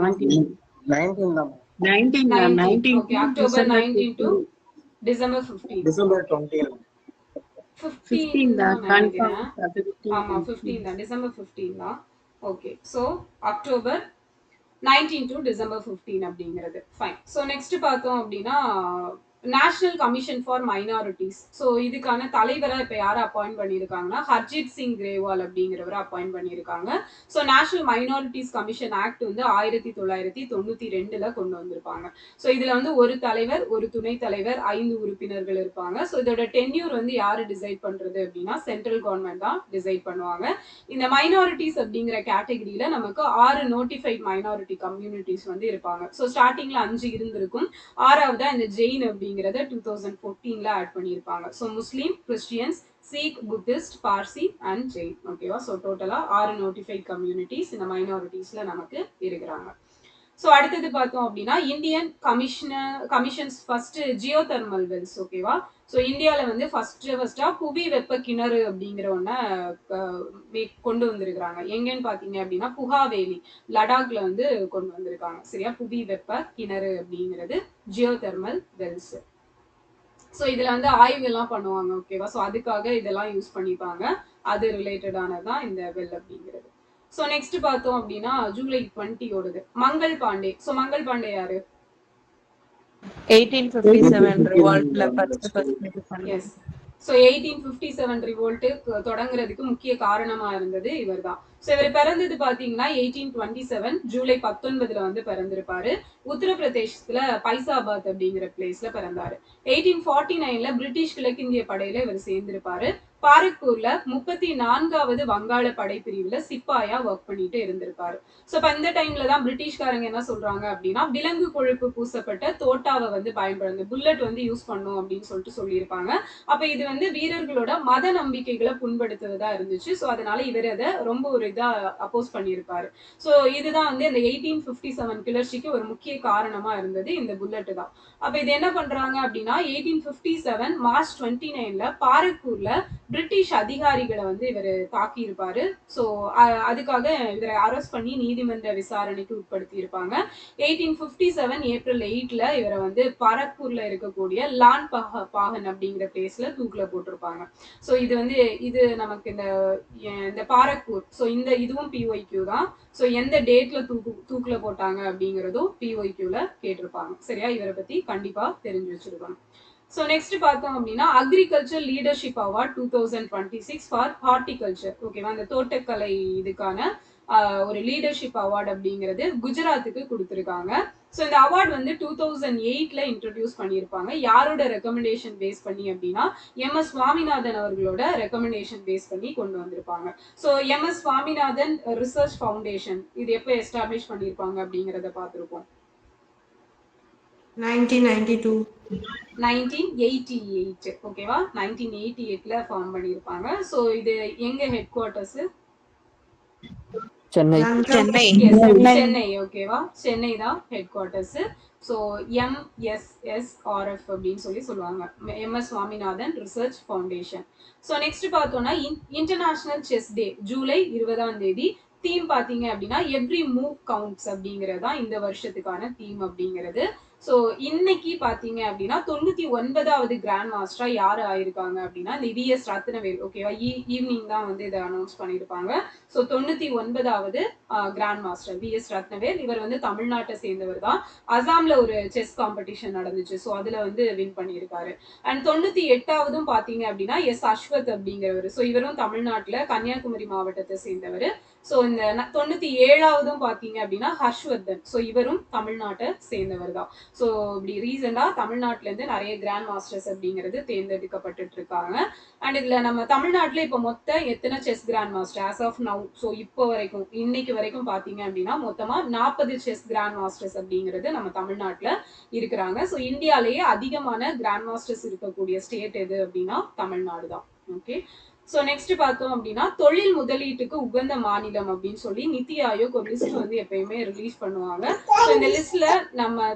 Okay, October 19 to December 15. December 20 15 தான் நினைக்கிறேன். ஆமா 15 தான், டிசம்பர் 15 தான். Okay, so October 19 to December 15 அப்படிங்கிறது ஃபைன். சோ நெக்ஸ்ட் பார்த்தோம் அப்படின்னா national commission for minorities. So இதுக்கான தலைவரா இப்ப யாரை அப்பாயிண்ட் பண்ணியிருக்காங்கன்னா ஹர்ஜித் சிங் கிரேவால் அப்படிங்கிறவரை அப்பாயிண்ட் பண்ணியிருக்காங்க. So national minorities commission act வந்து 1992ல கொண்டு வந்திருப்பாங்க. ஸோ இதுல வந்து ஒரு தலைவர், ஒரு துணை தலைவர், 5 உறுப்பினர்கள் இருப்பாங்க. ஸோ இதோட டென்யூர் வந்து யாரு டிசைட் பண்றது அப்படின்னா சென்ட்ரல் கவர்மெண்ட் தான் டிசைட் பண்ணுவாங்க. இந்த மைனாரிட்டிஸ் அப்படிங்கிற கேட்டகரியில நமக்கு 6 நோட்டிஃபைட் மைனாரிட்டி கம்யூனிட்டிஸ் வந்து இருப்பாங்க. ஸோ ஸ்டார்டிங்ல 5 இருந்திருக்கும். 6ஆவதா இந்த ஜெயின் அப்படிங்கிறத 2014ல ஆட் பண்ணியிருப்பாங்க. So Muslim, Christians, Sikh, Buddhist, Parsi and Jain. ஓகேவா, ஸோ டோட்டலா 6 நோட்டிஃபைட் கம்யூனிட்டிஸ் இந்த மைனாரிட்டிஸ்ல நமக்கு இருக்கிறாங்க. ஸோ அடுத்தது பார்த்தோம் அப்படின்னா Indian commissions first geothermal Wells. ஓகேவா, ஸோ இந்தியாவில் வந்து ஃபர்ஸ்டா புவி வெப்ப கிணறு அப்படிங்கிற ஒன்றை கொண்டு வந்திருக்கிறாங்க. எங்கன்னு பார்த்தீங்க அப்படின்னா புகாவேலி, லடாக்ல வந்து கொண்டு வந்திருக்காங்க. சரியா, புவி வெப்ப கிணறு அப்படிங்கிறது ஜியோதெர்மல் வெல்ஸ். ஸோ இதுல வந்து ஆய்வு எல்லாம் பண்ணுவாங்க. ஓகேவா, ஸோ அதுக்காக இதெல்லாம் யூஸ் பண்ணிப்பாங்க. அது ரிலேட்டடானதான் இந்த வெல் அப்படிங்கிறது. ஸோ நெக்ஸ்ட் பார்த்தோம் அப்படின்னா ஜூலை 20 மங்கள் பாண்டே. ஸோ மங்கள் பாண்டே யாரு? 1857 ரிவால்ட்ல ஃபர்ஸ்ட் எஸ் ஸோ 1857 ரிவோல்ட் தொடங்குறதுக்கு முக்கிய காரணமா இருந்தது இவர் தான். ஸோ இவர் பிறந்தது பாத்தீங்கன்னா 1827 ஜூலை 19 வந்து பிறந்திருப்பாரு. உத்தரப்பிரதேசத்துல பைசாபாத் அப்படிங்கிற பிளேஸ்ல பிறந்தாரு. 1849 பிரிட்டிஷ் கிழக்கிந்திய படையில இவர் சேர்ந்திருப்பாரு. பாரக்பூர்ல 34வது வங்காள படைப்பிரிவுல சிப்பாயா ஒர்க் பண்ணிட்டு இருந்திருப்பாரு. சோ இப்ப இந்த டைம்ல தான் பிரிட்டிஷ்காரங்க என்ன சொல்றாங்க அப்படின்னா விலங்கு கொழுப்பு பூசப்பட்ட தோட்டாவை வந்து பயன்படுத்த புல்லட் வந்து யூஸ் பண்ணும் அப்படின்னு சொல்லிட்டு சொல்லியிருப்பாங்க. அப்ப இது வந்து வீரர்களோட மத நம்பிக்கைகளை புண்படுத்துவதா இருந்துச்சு. சோ அதனால இவர் அதை ரொம்ப ஒரு இதா அப்போஸ் பண்ணியிருப்பாரு. சோ இதுதான் வந்து இந்த 1857 கிளர்ச்சிக்கு ஒரு முக்கிய காரணமா இருந்தது இந்த புல்லட் தான். அப்ப இது என்ன பண்றாங்க அப்படின்னா 1857 மார்ச் 29 பாரக்பூர்ல பிரிட்டிஷ் அதிகாரிகளை வந்து இவர் தாக்கி இருப்பாரு. சோ அதுக்காக இவரை அரெஸ்ட் பண்ணி நீதிமன்ற விசாரணைக்கு உட்படுத்தி இருப்பாங்க. 1857 ஏப்ரல் 8 இவரை வந்து பாரக்பூர்ல இருக்கக்கூடிய லான் பாகன் அப்படிங்கிற பிளேஸ்ல தூக்குல போட்டிருப்பாங்க. சோ இது வந்து இது நமக்கு இந்த பாரக்பூர் சோ இதுவும் PYQ தான். சோ எந்த டேட்ல தூக்குல போட்டாங்க அப்படிங்கறதும் PYQல கேட்டிருப்பாங்க. சரியா, இவரை பத்தி கண்டிப்பா தெரிஞ்சு வச்சிருக்கணும். ஸோ நெக்ஸ்ட் பார்த்தோம் அப்படின்னா agriculture leadership award 2026 for horticulture. ஓகேவா, அந்த தோட்டக்கலை இதுக்கான ஒரு லீடர்ஷிப் அவார்டு அப்படிங்கிறது குஜராத்துக்கு கொடுத்துருக்காங்க. ஸோ இந்த அவார்டு வந்து 2008 இன்ட்ரடியூஸ் பண்ணியிருப்பாங்க. யாரோட ரெக்கமெண்டேஷன் பேஸ் பண்ணி அப்படின்னா MS சுவாமிநாதன் அவர்களோட ரெக்கமெண்டேஷன் பேஸ் பண்ணி கொண்டு வந்திருப்பாங்க. So MS Swaminathan research foundation இது எப்போ எஸ்டாப்ளிஷ் பண்ணியிருப்பாங்க அப்படிங்கிறத பார்த்துருப்போம். 1988. ஓகேவா, 1988 ஃபார்ம் பண்ணியிருப்பாங்க. ஸோ இது எங்க ஹெட் குவார்ட்டர்ஸ்? சென்னை. சென்னை. ஓகேவா, சென்னை தான் ஹெட் குவார்ட்டர்ஸ். ஸோ MSSRF அப்படின்னு சொல்லுவாங்க, MS Swaminathan research foundation. So next பார்த்தோம்னா இன்டர்நேஷனல் செஸ் டே ஜூலை 20 தீம் பாத்தீங்க அப்படின்னா எவ்ரி மூவ் கவுண்ட்ஸ் அப்படிங்கிறது தான் இந்த வருஷத்துக்கான தீம் அப்படிங்கிறது. ஸோ இன்னைக்கு பாத்தீங்க அப்படின்னா 99வது கிராண்ட் மாஸ்டரா யாரு ஆயிருக்காங்க அப்படின்னா இந்த VS ரத்னவேல். ஓகேவா, ஈவினிங் தான் வந்து இதை அனௌன்ஸ் பண்ணியிருப்பாங்க. ஸோ 99வது கிராண்ட் மாஸ்டர் VS ரத்னவேல். இவர் வந்து தமிழ்நாட்டை சேர்ந்தவர் தான். அசாம்ல ஒரு செஸ் காம்படிஷன் நடந்துச்சு. ஸோ அதுல வந்து வின் பண்ணியிருக்காரு. அண்ட் 98வதும் பாத்தீங்க அப்படின்னா S அஸ்வத் அப்படிங்கிறவர். ஸோ இவரும் தமிழ்நாட்டுல கன்னியாகுமரி மாவட்டத்தை சேர்ந்தவர். ஸோ இந்த 97வதும் பாத்தீங்க அப்படின்னா ஹர்ஷ்வர்தன். ஸோ இவரும் தமிழ்நாட்டை சேர்ந்தவர் தான். ஸோ இப்படி ரீசெண்டா தமிழ்நாட்டுல இருந்து நிறைய கிராண்ட் மாஸ்டர்ஸ் அப்படிங்கிறது தேர்ந்தெடுக்கப்பட்டு இருக்காங்க. அண்ட் இதுல நம்ம தமிழ்நாட்டுல இப்ப மொத்தம் எத்தனை chess grand master as of now, so இப்போ வரைக்கும் இன்னைக்கு வரைக்கும் பாத்தீங்க அப்படின்னா மொத்தமா 40 செஸ் கிராண்ட் மாஸ்டர்ஸ் அப்படிங்கிறது நம்ம தமிழ்நாட்டுல இருக்கிறாங்க. ஸோ இந்தியாலேயே அதிகமான கிராண்ட் மாஸ்டர்ஸ் இருக்கக்கூடிய ஸ்டேட் எது அப்படின்னா தமிழ்நாடு தான். ஓகே, ஸோ நெக்ஸ்ட் பார்த்தோம் அப்படின்னா தொழில் முதலீட்டுக்கு உகந்த மாநிலம் அப்படின்னு சொல்லி நித்தி ஆயோக் ஒரு லிஸ்ட் வந்து எப்பயுமே ரிலீஸ் பண்ணுவாங்க. ஸோ இந்த லிஸ்ட்ல நம்ம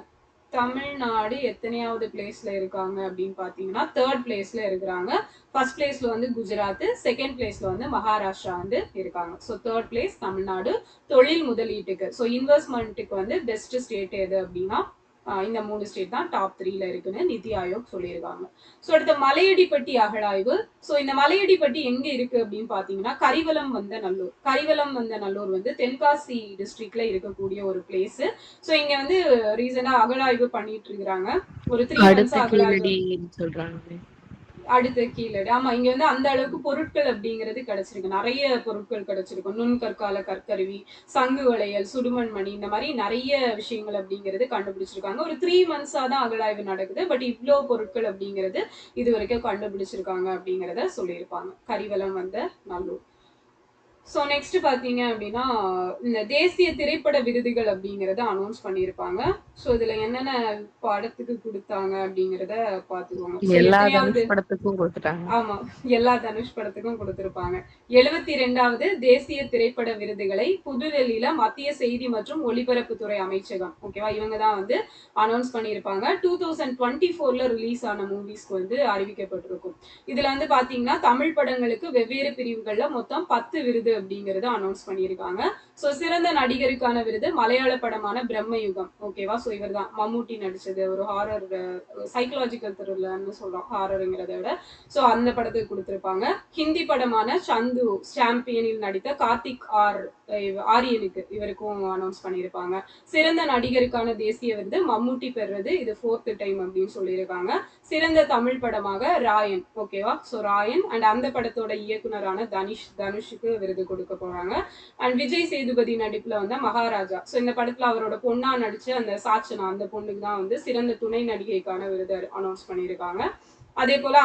தமிழ்நாடு எத்தனையாவது பிளேஸ்ல இருக்காங்க அப்படின்னு பாத்தீங்கன்னா 3rd பிளேஸ்ல இருக்கிறாங்க. ஃபர்ஸ்ட் பிளேஸ்ல வந்து குஜராத், செகண்ட் பிளேஸ்ல வந்து மகாராஷ்டிரா வந்து இருக்காங்க. ஸோ 3rd பிளேஸ் தமிழ்நாடு தொழில் முதலீட்டுக்கு. ஸோ இன்வெஸ்ட்மெண்ட்டுக்கு வந்து பெஸ்ட் ஸ்டேட் எது அப்படின்னா இந்த 3 ஸ்டேட் தான் டாப் 3ல இருக்குன்னு நிதி ஆயோக் சொல்லியிருக்காங்க. ஸோ அடுத்த மலையடிப்பட்டி அகழாய்வு. ஸோ இந்த மலையடிப்பட்டி எங்க இருக்கு அப்படின்னு பாத்தீங்கன்னா கரிவலம் வந்த நல்லூர் வந்து தென்காசி டிஸ்ட்ரிக்ட்ல இருக்கக்கூடிய ஒரு பிளேஸ். ஸோ இங்க வந்து ரீசெண்டா அகழாய்வு பண்ணிட்டு இருக்கிறாங்க. ஒரு 3 months அகழாய்வு சொல்றாங்க. அடுத்த கீழடி. ஆமா, இங்க வந்து அந்த அளவுக்கு பொருட்கள் அப்படிங்கிறது கிடைச்சிருக்கு. நிறைய பொருட்கள் கிடைச்சிருக்கும். நுண்கற்கால கற்கருவி, சங்கு வளையல், சுடுமண் மணி, இந்த மாதிரி நிறைய விஷயங்கள் அப்படிங்கிறது கண்டுபிடிச்சிருக்காங்க. ஒரு 3 months தான் அகழாய்வு நடக்குது. பட் இவ்வளோ பொருட்கள் அப்படிங்கிறது இது வரைக்கும் கண்டுபிடிச்சிருக்காங்க அப்படிங்கிறத சொல்லியிருப்பாங்க. கரிவலம் வந்த நல்லூர். ஸோ நெக்ஸ்ட் பாத்தீங்க அப்படின்னா இந்த தேசிய திரைப்பட விருதுகள் அப்படிங்கறத அனௌன்ஸ் பண்ணியிருப்பாங்க. ஸோ இதுல என்னென்ன படத்துக்கு கொடுத்தாங்க அப்படிங்கறத பாத்துக்கோங்க. எல்லா தனுஷ் படத்துக்கும் கொடுத்துட்டாங்க. ஆமா, எல்லா தனுஷ் படத்துக்கும் கொடுத்திருப்பாங்க. 72வது தேசிய திரைப்பட விருதுகளை புதுடெல்லியில மத்திய செய்தி மற்றும் ஒலிபரப்புத்துறை அமைச்சகம், ஓகேவா, இவங்க தான் வந்து அனௌன்ஸ் பண்ணியிருப்பாங்க. 2024 ரிலீஸ் ஆன மூவிஸ்க்கு வந்து அறிவிக்கப்பட்டிருக்கும். இதுல வந்து பாத்தீங்கன்னா தமிழ் படங்களுக்கு வெவ்வேறு பிரிவுகள்ல மொத்தம் 10 விருது அப்படிங்கறத அனௌன்ஸ் பண்ணியிருக்காங்க. சோ சிறந்த நடிகருக்கான விருது மலையாள படமான பிரம்மயுகம். ஓகேவா? சோ இவர்தான் மம்முட்டி நடிச்சது ஒரு ஹாரர் சைக்கலாஜிக்கல் த்ரில்லர்னு சொல்றோம் ஹாரருங்கிறத விட. சோ அந்த படத்துக்கு கொடுத்திருப்பாங்க. ஹிந்தி படமான சந்து சாம்பியனில் நடித்த கார்த்திக் ஆரியனுக்கு இவருக்கும் அனௌன்ஸ் பண்ணியிருப்பாங்க. சிறந்த நடிகருக்கான தேசிய விருது மம்முட்டி பெறுறது இது 4th டைம் அப்படின்னு சொல்லியிருக்காங்க. சிறந்த தமிழ் படமாக ராயன். ஓகேவா? சோ ராயன் அண்ட் அந்த படத்தோட இயக்குனரான தனுஷுக்கு விருது கொடுக்க போறாங்க. அண்ட் விஜய் சேதுபதி நடிப்புல வந்த மகாராஜா. சோ இந்த படத்துல அவரோட பொண்ணா நடிச்ச அந்த சாச்சனா அந்த பொண்ணுக்கு தான் வந்து சிறந்த துணை நடிகைக்கான விருது அனௌன்ஸ் பண்ணியிருக்காங்க. அதே போல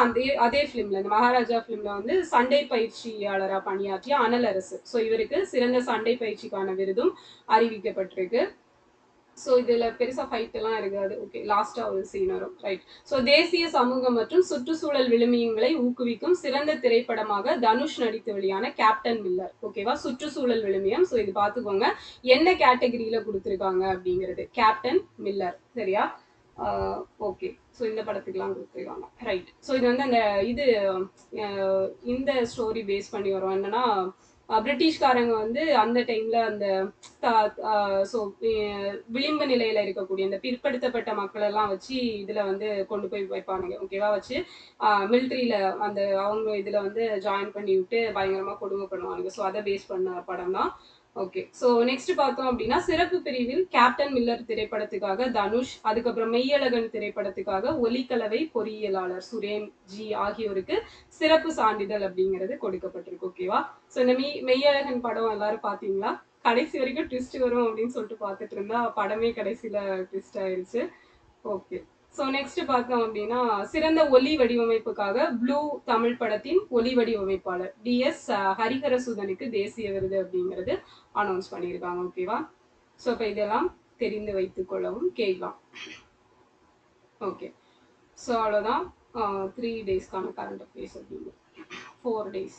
அதே பிலிம்ல இந்த மகாராஜா பிலிம்ல வந்து சண்டை பயிற்சியாளரா பணியாற்றிய அனலரசு. சோ இவருக்கு சிறந்த சண்டை பயிற்சிக்கான விருதும் அறிவிக்கப்பட்டிருக்கு. சோ இதுல பெருசா ஃபைட் எல்லாம் இருக்காது. ஓகே, லாஸ்டா ஒரு சீன் வரும். ரைட். சோ தேசிய சமூகம் மற்றும் சுற்றுச்சூழல் விழுமியங்களை ஊக்குவிக்கும் சிறந்த திரைப்படமாக தனுஷ் நடித்து வெளியான கேப்டன் மில்லர். ஓகேவா? சுற்றுச்சூழல் விழுமியம். சோ இது பாத்துக்கோங்க என்ன கேட்டகரியில கொடுத்திருக்காங்க அப்படிங்கிறது. Captain Miller. சரியா? ஓகே. ஸோ இந்த படத்துக்குலாம் கொடுத்துருக்காங்க. ரைட். ஸோ இது வந்து அந்த இது இந்த ஸ்டோரி பேஸ் பண்ணி வரும். என்னன்னா பிரிட்டிஷ்காரங்க வந்து அந்த டைம்ல அந்த ஸோ விளிம்பு நிலையில இருக்கக்கூடிய இந்த பிற்படுத்தப்பட்ட மக்கள் எல்லாம் வச்சு இதுல வந்து கொண்டு போய் வைப்பானுங்க. ஓகேவா? வச்சு மிலிட்ரியில அந்த அவங்க இதுல வந்து ஜாயின் பண்ணி விட்டு பயங்கரமா கொடுமை பண்ணுவானுங்க. ஸோ அதை பேஸ் பண்ண படம் தான். ஓகே. ஸோ நெக்ஸ்ட் பார்த்தோம் அப்படின்னா சிறப்பு பிரிவில் கேப்டன் மில்லர் திரைப்படத்துக்காக தனுஷ், அதுக்கப்புறம் மெய்யழகன் திரைப்படத்துக்காக ஒலிக்கலவை பொறியியலாளர் சுரேன் ஜி ஆகியோருக்கு சிறப்பு சான்றிதழ் அப்படிங்கிறது கொடுக்கப்பட்டிருக்கு. ஓகேவா? ஸோ இந்த மெய்யழகன் படம் எல்லாரும் பாத்தீங்களா? கடைசி வரைக்கும் ட்விஸ்ட் வரும் அப்படின்னு சொல்லிட்டு பார்த்துட்டு இருந்தா படமே கடைசியில ட்விஸ்ட் ஆயிருச்சு. ஓகே. ஸோ நெக்ஸ்ட் பார்த்தோம் அப்படின்னா சிறந்த ஒலி வடிவமைப்புக்காக ப்ளூ தமிழ் படத்தின் ஒலி வடிவமைப்பாளர் DS ஹரிஹரசுதனுக்கு தேசிய விருது அப்படிங்கிறது அனௌன்ஸ் பண்ணியிருக்காங்க. ஓகேவா? ஸோ இப்போ இதெல்லாம் தெரிந்து வைத்துக் கொள்ளவும் கேட்கலாம். ஓகே. ஸோ அவ்வளோதான் 3 டேஸ்க்கான கரண்ட் அஃபேர்ஸ் அப்படிங்கிறது 4 days.